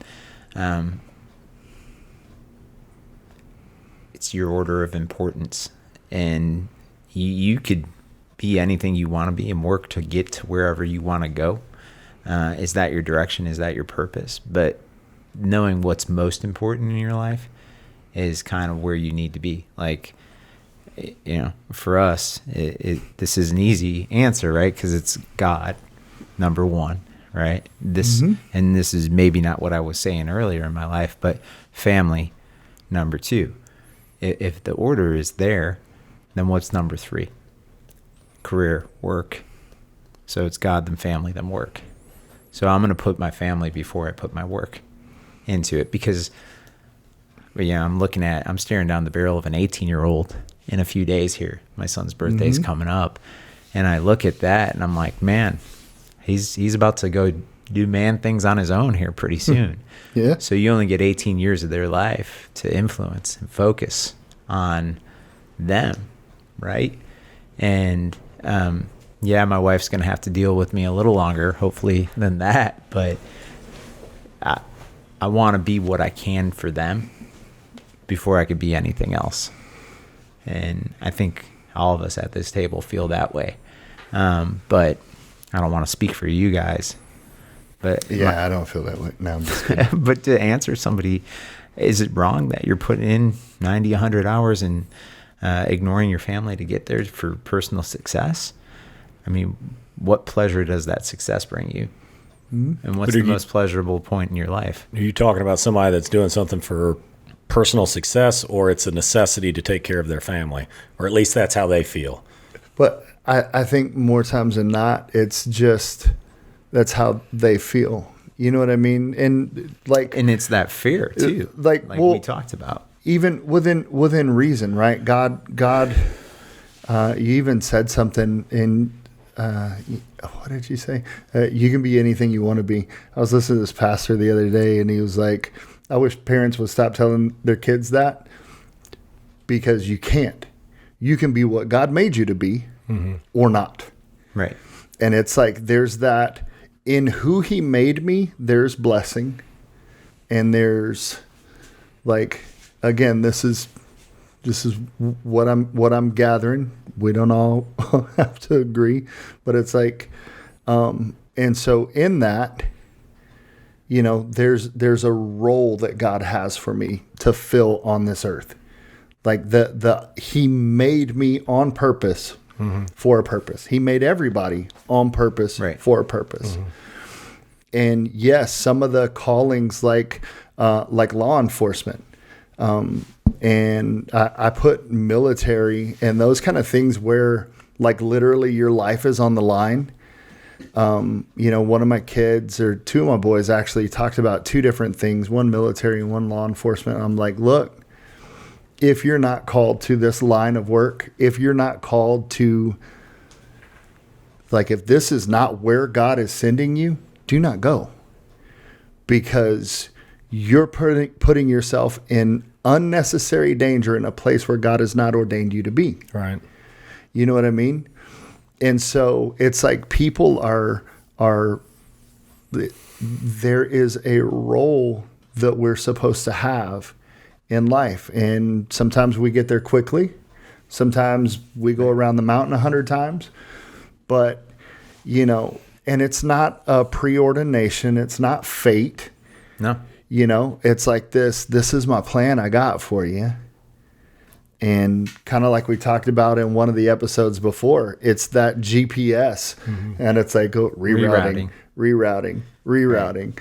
Speaker 3: it's your order of importance. And, you could be anything you want to be and work to get to wherever you want to go. Is that your direction? Is that your purpose? But knowing what's most important in your life is kind of where you need to be. Like, for us, this is an easy answer, right? Because it's God, number one, right? And this is maybe not what I was saying earlier in my life, but family, number two. If the order is there, then what's number three? Career, work. So it's God, then family, then work. So I'm going to put my family before I put my work into it, because I'm staring down the barrel of an 18-year-old in a few days here. My son's birthday's coming up, and I look at that and I'm like, man, he's about to go do man things on his own here pretty soon.
Speaker 1: Yeah.
Speaker 3: So you only get 18 years of their life to influence and focus on them, right? And my wife's going to have to deal with me a little longer, hopefully, than that. But I want to be what I can for them before I could be anything else. And I think all of us at this table feel that way. But I don't want to speak for you guys. But
Speaker 1: I don't feel that way. No, I'm just kidding.
Speaker 3: But to answer somebody, is it wrong that you're putting in 90, 100 hours and ignoring your family to get there for personal success? I mean, what pleasure does that success bring you? And what's the most pleasurable point in your life?
Speaker 2: Are you talking about somebody that's doing something for personal success, or it's a necessity to take care of their family? Or at least that's how they feel.
Speaker 1: But I think more times than not, it's just that's how they feel. You know what I mean? And
Speaker 3: it's that fear too, like we talked about. Even
Speaker 1: within reason, right? God, you even said something in. What did you say? You can be anything you want to be. I was listening to this pastor the other day, and he was like, I wish parents would stop telling their kids that, because you can't. You can be what God made you to be or not.
Speaker 3: Right.
Speaker 1: And it's like, there's that in who he made me, there's blessing. And there's again, this is what I'm gathering. We don't all have to agree, but it's like, and so in that, there's a role that God has for me to fill on this earth. Like he made me on purpose for a purpose. He made everybody on purpose for a purpose. And yes, some of the callings like law enforcement, and I put military and those kind of things where literally your life is on the line. One of my kids, or two of my boys, actually talked about two different things, one military and one law enforcement. I'm like, look, if you're not called to this line of work, if you're not called to, if this is not where God is sending you, do not go, because you're putting yourself in unnecessary danger in a place where God has not ordained you to be.
Speaker 2: Right.
Speaker 1: You know what I mean? And so it's like people are there is a role that we're supposed to have in life. And sometimes we get there quickly. Sometimes we go around the mountain 100 times. But, and it's not a preordination. It's not fate.
Speaker 3: No.
Speaker 1: It's like this is my plan I got for you. And kind of like we talked about in one of the episodes before, it's that GPS, and it's like rerouting. Right.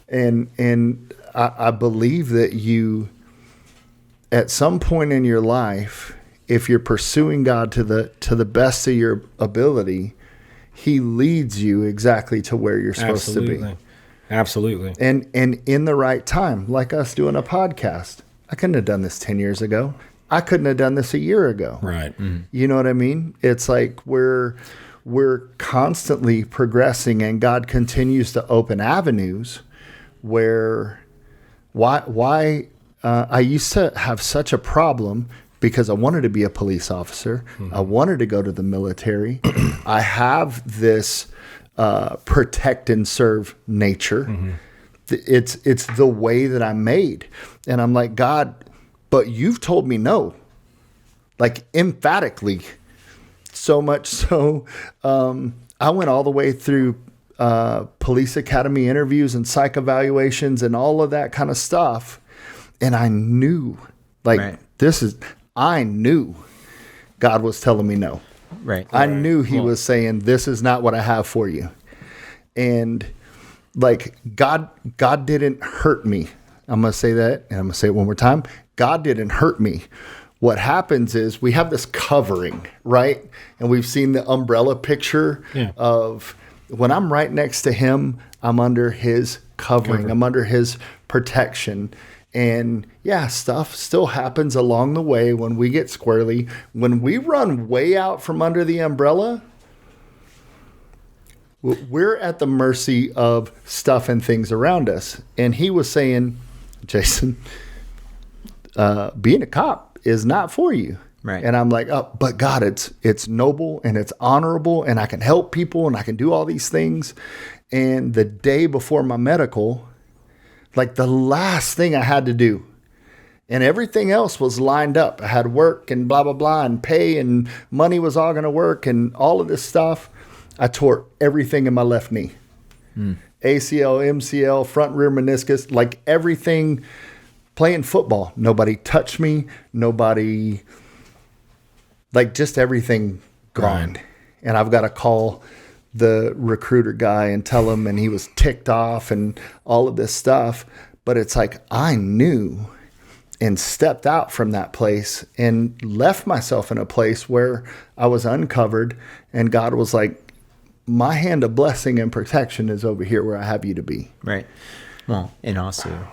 Speaker 1: And I believe that you, at some point in your life, if you're pursuing God to the best of your ability, he leads you exactly to where you're supposed to be.
Speaker 2: Absolutely.
Speaker 1: And in the right time, like us doing a podcast. I couldn't have done this 10 years ago. I couldn't have done this a year ago.
Speaker 2: Right.
Speaker 1: You know what I mean? It's like we're constantly progressing, and God continues to open avenues where why I used to have such a problem because I wanted to be a police officer. I wanted to go to the military. I have this protect and serve nature. It's the way that I'm made. And I'm like, God, but you've told me no, emphatically. So much so, I went all the way through police academy interviews and psych evaluations and all of that kind of stuff. And I knew, like, I knew God was telling me no.
Speaker 3: Right.
Speaker 1: I knew he was saying, this is not what I have for you. And like, God didn't hurt me. I'm going to say that, and I'm going to say it one more time. God didn't hurt me. What happens is we have this covering, right? And we've seen the umbrella picture of when I'm right next to him, I'm under his covering. I'm under his protection. And yeah, stuff still happens along the way when we get squirrely. When we run way out from under the umbrella, we're at the mercy of stuff and things around us. And he was saying, Jason, being a cop is not for you.
Speaker 3: Right.
Speaker 1: And I'm like, oh, but God, it's noble and it's honorable and I can help people and I can do all these things. And the day before my medical, like the last thing I had to do, and everything else was lined up. I had work and blah, blah, blah, and pay and money was all going to work and all of this stuff. I tore everything in my left knee. ACL, MCL, front rear meniscus, like everything. Playing football, nobody touched me, nobody, like just everything gone. Right. And I've got to call the recruiter guy and tell him, and he was ticked off and all of this stuff. But it's like, I knew and stepped out from that place and left myself in a place where I was uncovered. And God was like, my hand of blessing and protection is over here where I have you to be.
Speaker 3: Right. Well, and also,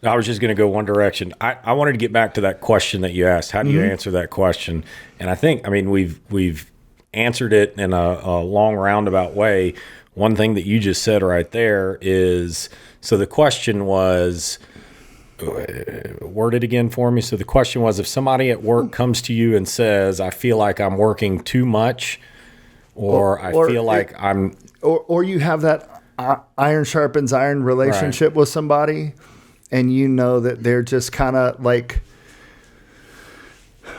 Speaker 2: I was just going to go one direction. I wanted to get back to that question that you asked. How do you answer that question? And I think, I mean, we've answered it in a long roundabout way. One thing that you just said right there is, so the question was, word it again for me. So the question was, if somebody at work comes to you and says, I feel like I'm working too much, or I feel like I'm...
Speaker 1: Or you have that iron sharpens iron relationship with somebody, and you know that they're just kind of like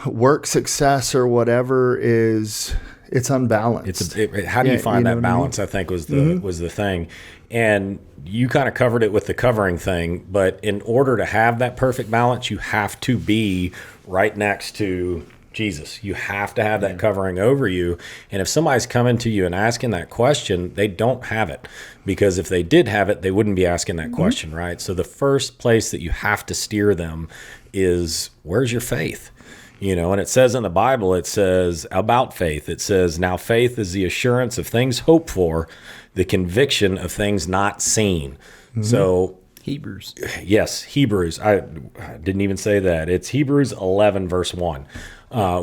Speaker 1: work success or whatever is, it's unbalanced.
Speaker 2: How do you find that balance? I think was the thing. And you kind of covered it with the covering thing, but in order to have that perfect balance, you have to be right next to Jesus. You have to have that covering over you. And if somebody's coming to you and asking that question, they don't have it. Because if they did have it, they wouldn't be asking that question, right? So the first place that you have to steer them is, where's your faith? You know, and it says in the Bible, it says about faith, it says, now faith is the assurance of things hoped for, the conviction of things not seen. So
Speaker 3: Hebrews.
Speaker 2: Yes, Hebrews. I didn't even say that. It's Hebrews 11, verse 1.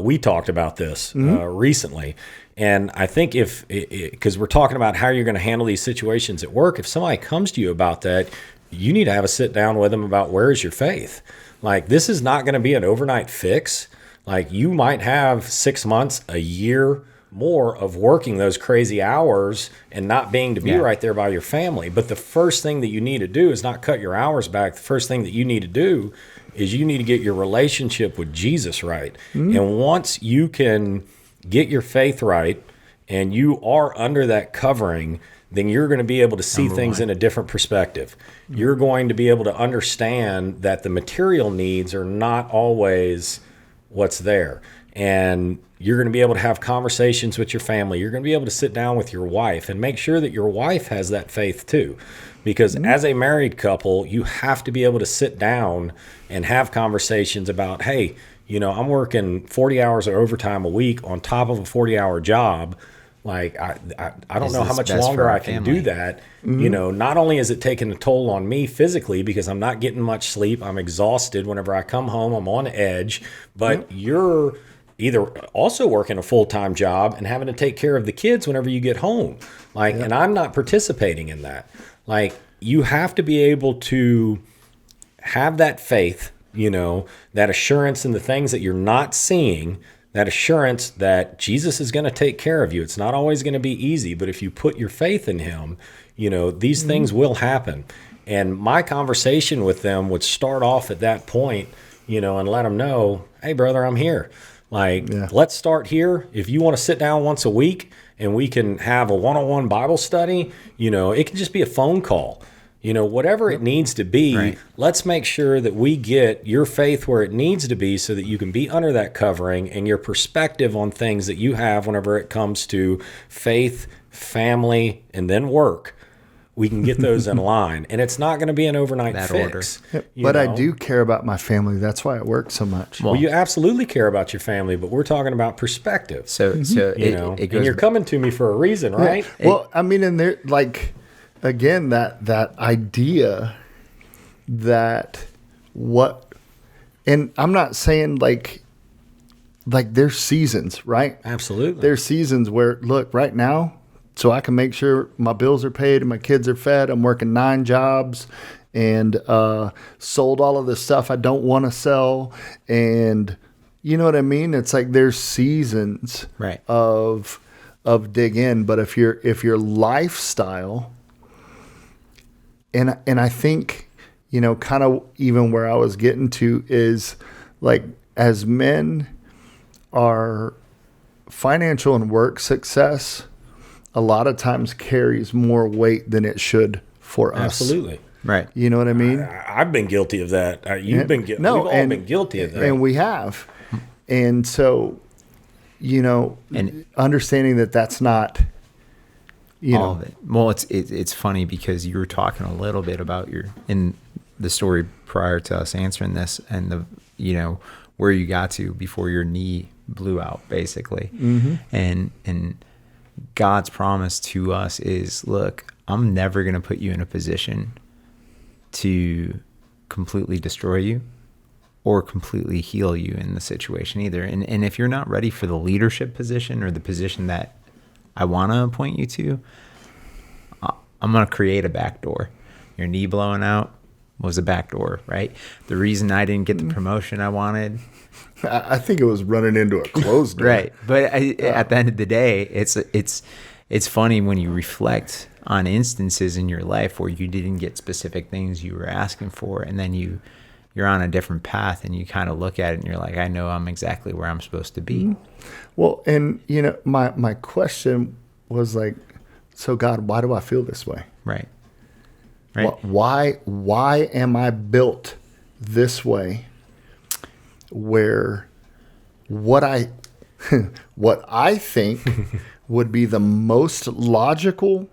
Speaker 2: We talked about this recently. And I think because we're talking about how you're going to handle these situations at work, if somebody comes to you about that, you need to have a sit down with them about where is your faith. Like, this is not going to be an overnight fix. Like, you might have 6 months, a year more of working those crazy hours and not being to be right there by your family. But the first thing that you need to do is not cut your hours back. The first thing that you need to do is you need to get your relationship with Jesus right. And once you can get your faith right and you are under that covering, then you're going to be able to see things in a different perspective. You're going to be able to understand that the material needs are not always what's there. And you're going to be able to have conversations with your family. You're going to be able to sit down with your wife and make sure that your wife has that faith too. Because as a married couple, you have to be able to sit down and have conversations about, hey, you know, I'm working 40 hours of overtime a week on top of a 40-hour job. Like, I don't know how much longer I can do that. You know, not only is it taking a toll on me physically because I'm not getting much sleep, I'm exhausted. Whenever I come home, I'm on edge. But you're either also working a full-time job and having to take care of the kids whenever you get home. Like, and I'm not participating in that. Like, you have to be able to have that faith, you know, that assurance in the things that you're not seeing, that assurance that Jesus is going to take care of you. It's not always going to be easy, but if you put your faith in him, you know, these things will happen. And my conversation with them would start off at that point, you know, and let them know, hey, brother, I'm here. Like,
Speaker 1: Yeah.
Speaker 2: let's start here. If you want to sit down once a week and we can have a one-on-one Bible study, it can just be a phone call. Whatever it needs to be,
Speaker 3: Right.
Speaker 2: let's make sure that we get your faith where it needs to be so that you can be under that covering, and your perspective on things that you have whenever it comes to faith, family, and then work. We can get those in line. And it's not going to be an overnight
Speaker 3: That
Speaker 2: fix.
Speaker 1: But I do care about my family. That's why I work so much.
Speaker 2: Well, you absolutely care about your family, but we're talking about perspective.
Speaker 3: So it
Speaker 2: and
Speaker 3: goes
Speaker 2: you're coming to me for a reason, right?
Speaker 1: Well, I mean, and there, like, again, that idea that and I'm not saying like there's seasons, right?
Speaker 2: Absolutely.
Speaker 1: There's seasons where, look, right now, so I can make sure my bills are paid and my kids are fed. I'm working 9 jobs and sold all of the stuff I don't want to sell. And you know what I mean? It's like there's seasons
Speaker 3: Right.
Speaker 1: of dig in. But if your lifestyle, and I think, kind of even where I was getting to is like, as men, our financial and work success a lot of times carries more weight than it should for us.
Speaker 2: Absolutely.
Speaker 3: Right.
Speaker 1: You know what I mean?
Speaker 2: I've been guilty of that. You've been guilty.
Speaker 1: No,
Speaker 2: We've all been guilty of that.
Speaker 1: And we have. And so,
Speaker 3: And-
Speaker 1: understanding that that's not,
Speaker 3: All of it. Well, it's funny because you were talking a little bit about in the story prior to us answering this, and where you got to before your knee blew out, basically. Mm-hmm. And God's promise to us is, look, I'm never going to put you in a position to completely destroy you or completely heal you in the situation either. And if you're not ready for the leadership position or the position that I want to appoint you to, I'm going to create a back door. Your knee blowing out was a back door, right? The reason I didn't get the promotion I wanted.
Speaker 1: I think it was running into a closed door.
Speaker 3: Right. But at the end of the day, it's funny when you reflect on instances in your life where you didn't get specific things you were asking for, and then you're on a different path, and you kind of look at it and you're like, I know I'm exactly where I'm supposed to be.
Speaker 1: Well, and my question was like, so God, why do I feel this way?
Speaker 3: Right.
Speaker 1: Why am I built this way? Where what I think would be the most logical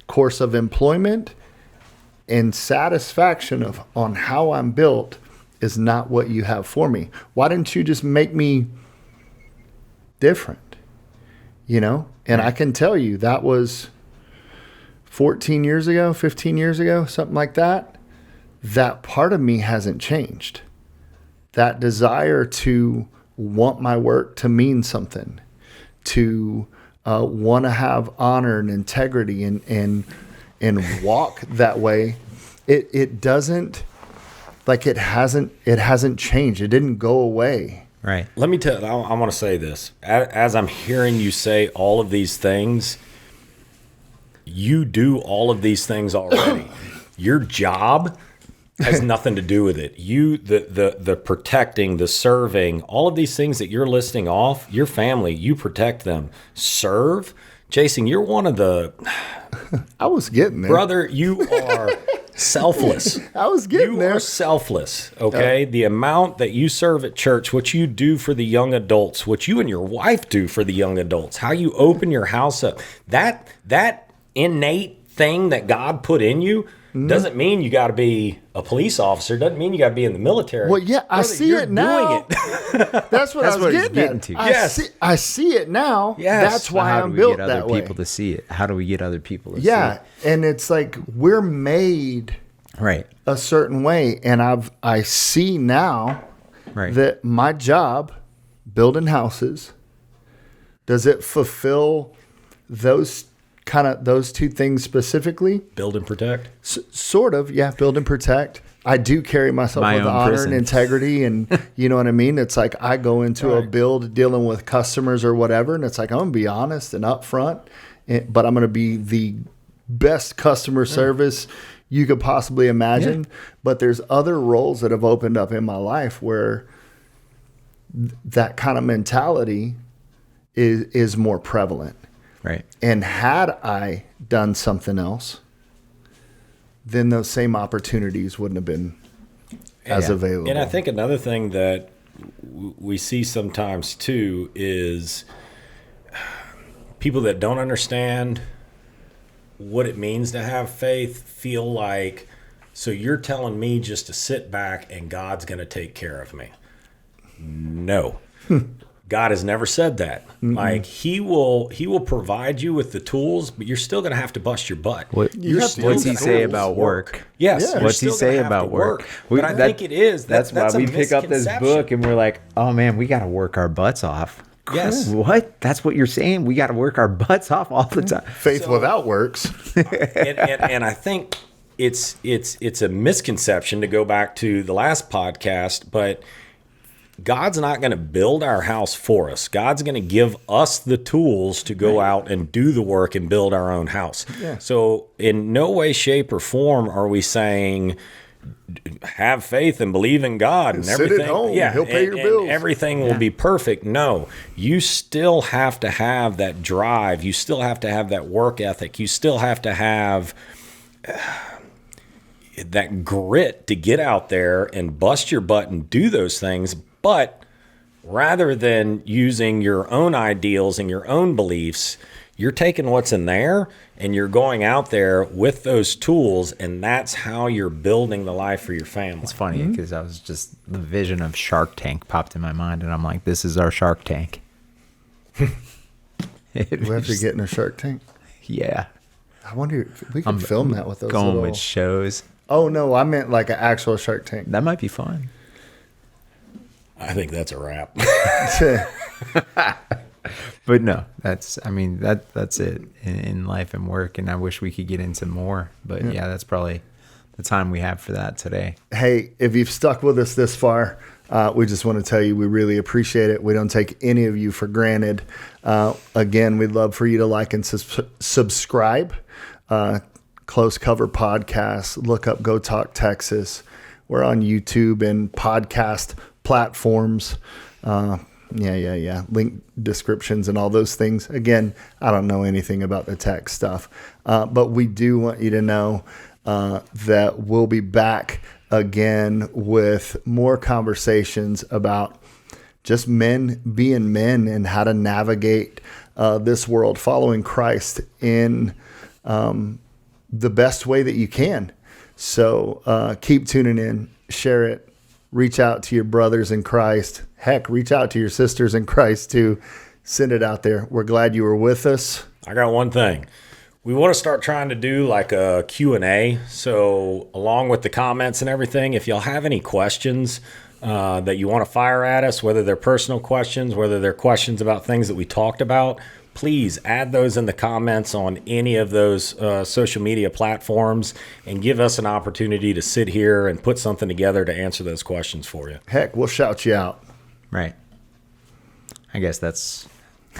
Speaker 1: course of employment and satisfaction on how I'm built is not what you have for me. Why didn't you just make me different? And I can tell you that was 14 years ago, 15 years ago, something like that. That part of me hasn't changed. That desire to want my work to mean something, to want to have honor and integrity and walk that way, it doesn't, like, it hasn't changed. It didn't go away.
Speaker 3: Right.
Speaker 2: Let me tell you, I want to say this. As I'm hearing you say all of these things, you do all of these things already. Your job has nothing to do with it. The protecting, the serving, all of these things that you're listing off, your family, you protect them. Serve. Jason, you're one of the...
Speaker 1: I was getting there.
Speaker 2: Brother, you are selfless.
Speaker 1: I was getting there.
Speaker 2: You are selfless, okay? The amount that you serve at church, what you do for the young adults, what you and your wife do for the young adults, how you open your house up, that innate thing that God put in you doesn't mean you got to be a police officer. Doesn't mean you got to be in the military.
Speaker 1: Well, yeah, I see it now. That's what I was getting
Speaker 3: to.
Speaker 1: Yes. I see it now.
Speaker 2: Yes.
Speaker 1: That's why
Speaker 3: How
Speaker 1: I'm
Speaker 3: do we
Speaker 1: built
Speaker 3: get
Speaker 1: that
Speaker 3: other
Speaker 1: way.
Speaker 3: people to see it? How do we get other people to see
Speaker 1: Yeah,
Speaker 3: it?
Speaker 1: and it's like we're made
Speaker 3: Right.
Speaker 1: a certain way, and I see now
Speaker 3: Right.
Speaker 1: that my job, building houses, does it fulfill those two things specifically?
Speaker 2: Build and protect.
Speaker 1: Sort of, yeah. Build and protect. I do carry myself
Speaker 3: My
Speaker 1: with
Speaker 3: own
Speaker 1: honor
Speaker 3: prison.
Speaker 1: and integrity, and you know what I mean? It's like I go into a
Speaker 2: Right.
Speaker 1: build dealing with customers or whatever, and it's like I'm going to be honest and upfront, but I'm going to be the best customer service you could possibly imagine.
Speaker 3: Yeah.
Speaker 1: But there's other roles that have opened up in my life where that kind of mentality is more prevalent.
Speaker 3: Right.
Speaker 1: And had I done something else, then those same opportunities wouldn't have been as available.
Speaker 2: And I think another thing that we see sometimes too is people that don't understand what it means to have faith feel like, so you're telling me just to sit back and God's going to take care of me. No. God has never said that. Mm-mm. Like he will provide you with the tools, but you're still going to have to bust your butt.
Speaker 3: What's he say about work?
Speaker 2: Yes.
Speaker 3: Yeah. What's he say about work?
Speaker 2: But I think it is.
Speaker 3: That's why we pick up this book and we're like, oh man, we got to work our butts off.
Speaker 2: Yes.
Speaker 3: What? That's what you're saying? We got to work our butts off all the time.
Speaker 1: Faith without works.
Speaker 2: and I think it's a misconception, to go back to the last podcast, but God's not going to build our house for us. God's going to give us the tools to go out and do the work and build our own house. Yeah. So in no way, shape, or form are we saying have faith and believe in God and everything.
Speaker 1: Sit at home. Yeah, He'll pay your bills.
Speaker 2: And everything will be perfect. No, you still have to have that drive. You still have to have that work ethic. You still have to have that grit to get out there and bust your butt and do those things. But rather than using your own ideals and your own beliefs, you're taking what's in there and you're going out there with those tools, and that's how you're building the life for your family.
Speaker 3: It's funny because I was just, the vision of Shark Tank popped in my mind, and I'm like, this is our Shark Tank.
Speaker 1: We have to get in a Shark Tank?
Speaker 3: Yeah.
Speaker 1: I wonder if we can film that with those
Speaker 3: going with shows.
Speaker 1: Oh, no, I meant like an actual Shark Tank.
Speaker 3: That might be fun.
Speaker 2: I think that's a wrap.
Speaker 3: But no, that's it in life and work. And I wish we could get into more, but yeah, that's probably the time we have for that today.
Speaker 1: Hey, if you've stuck with us this far, we just want to tell you we really appreciate it. We don't take any of you for granted. Again, we'd love for you to like and subscribe. Close Cover Podcast. Look up Go Talk Texas. We're on YouTube and podcast platforms. Link descriptions and all those things. Again, I don't know anything about the tech stuff, but we do want you to know that we'll be back again with more conversations about just men being men and how to navigate this world, following Christ in the best way that you can. So keep tuning in, share it. Reach out to your brothers in Christ. Heck, reach out to your sisters in Christ too. Send it out there. We're glad you were with us.
Speaker 2: I got one thing. We want to start trying to do like a Q&A. So along with the comments and everything, if y'all have any questions that you want to fire at us, whether they're personal questions, whether they're questions about things that we talked about, please add those in the comments on any of those social media platforms and give us an opportunity to sit here and put something together to answer those questions for you.
Speaker 1: Heck, we'll shout you out.
Speaker 3: Right. I guess that's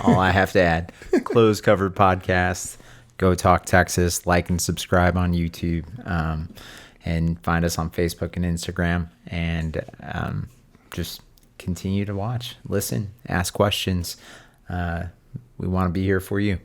Speaker 3: all I have to add. Closed Cover Podcast. Go Talk Texas. Like and subscribe on YouTube. And find us on Facebook and Instagram. And just continue to watch, listen, ask questions. We want to be here for you.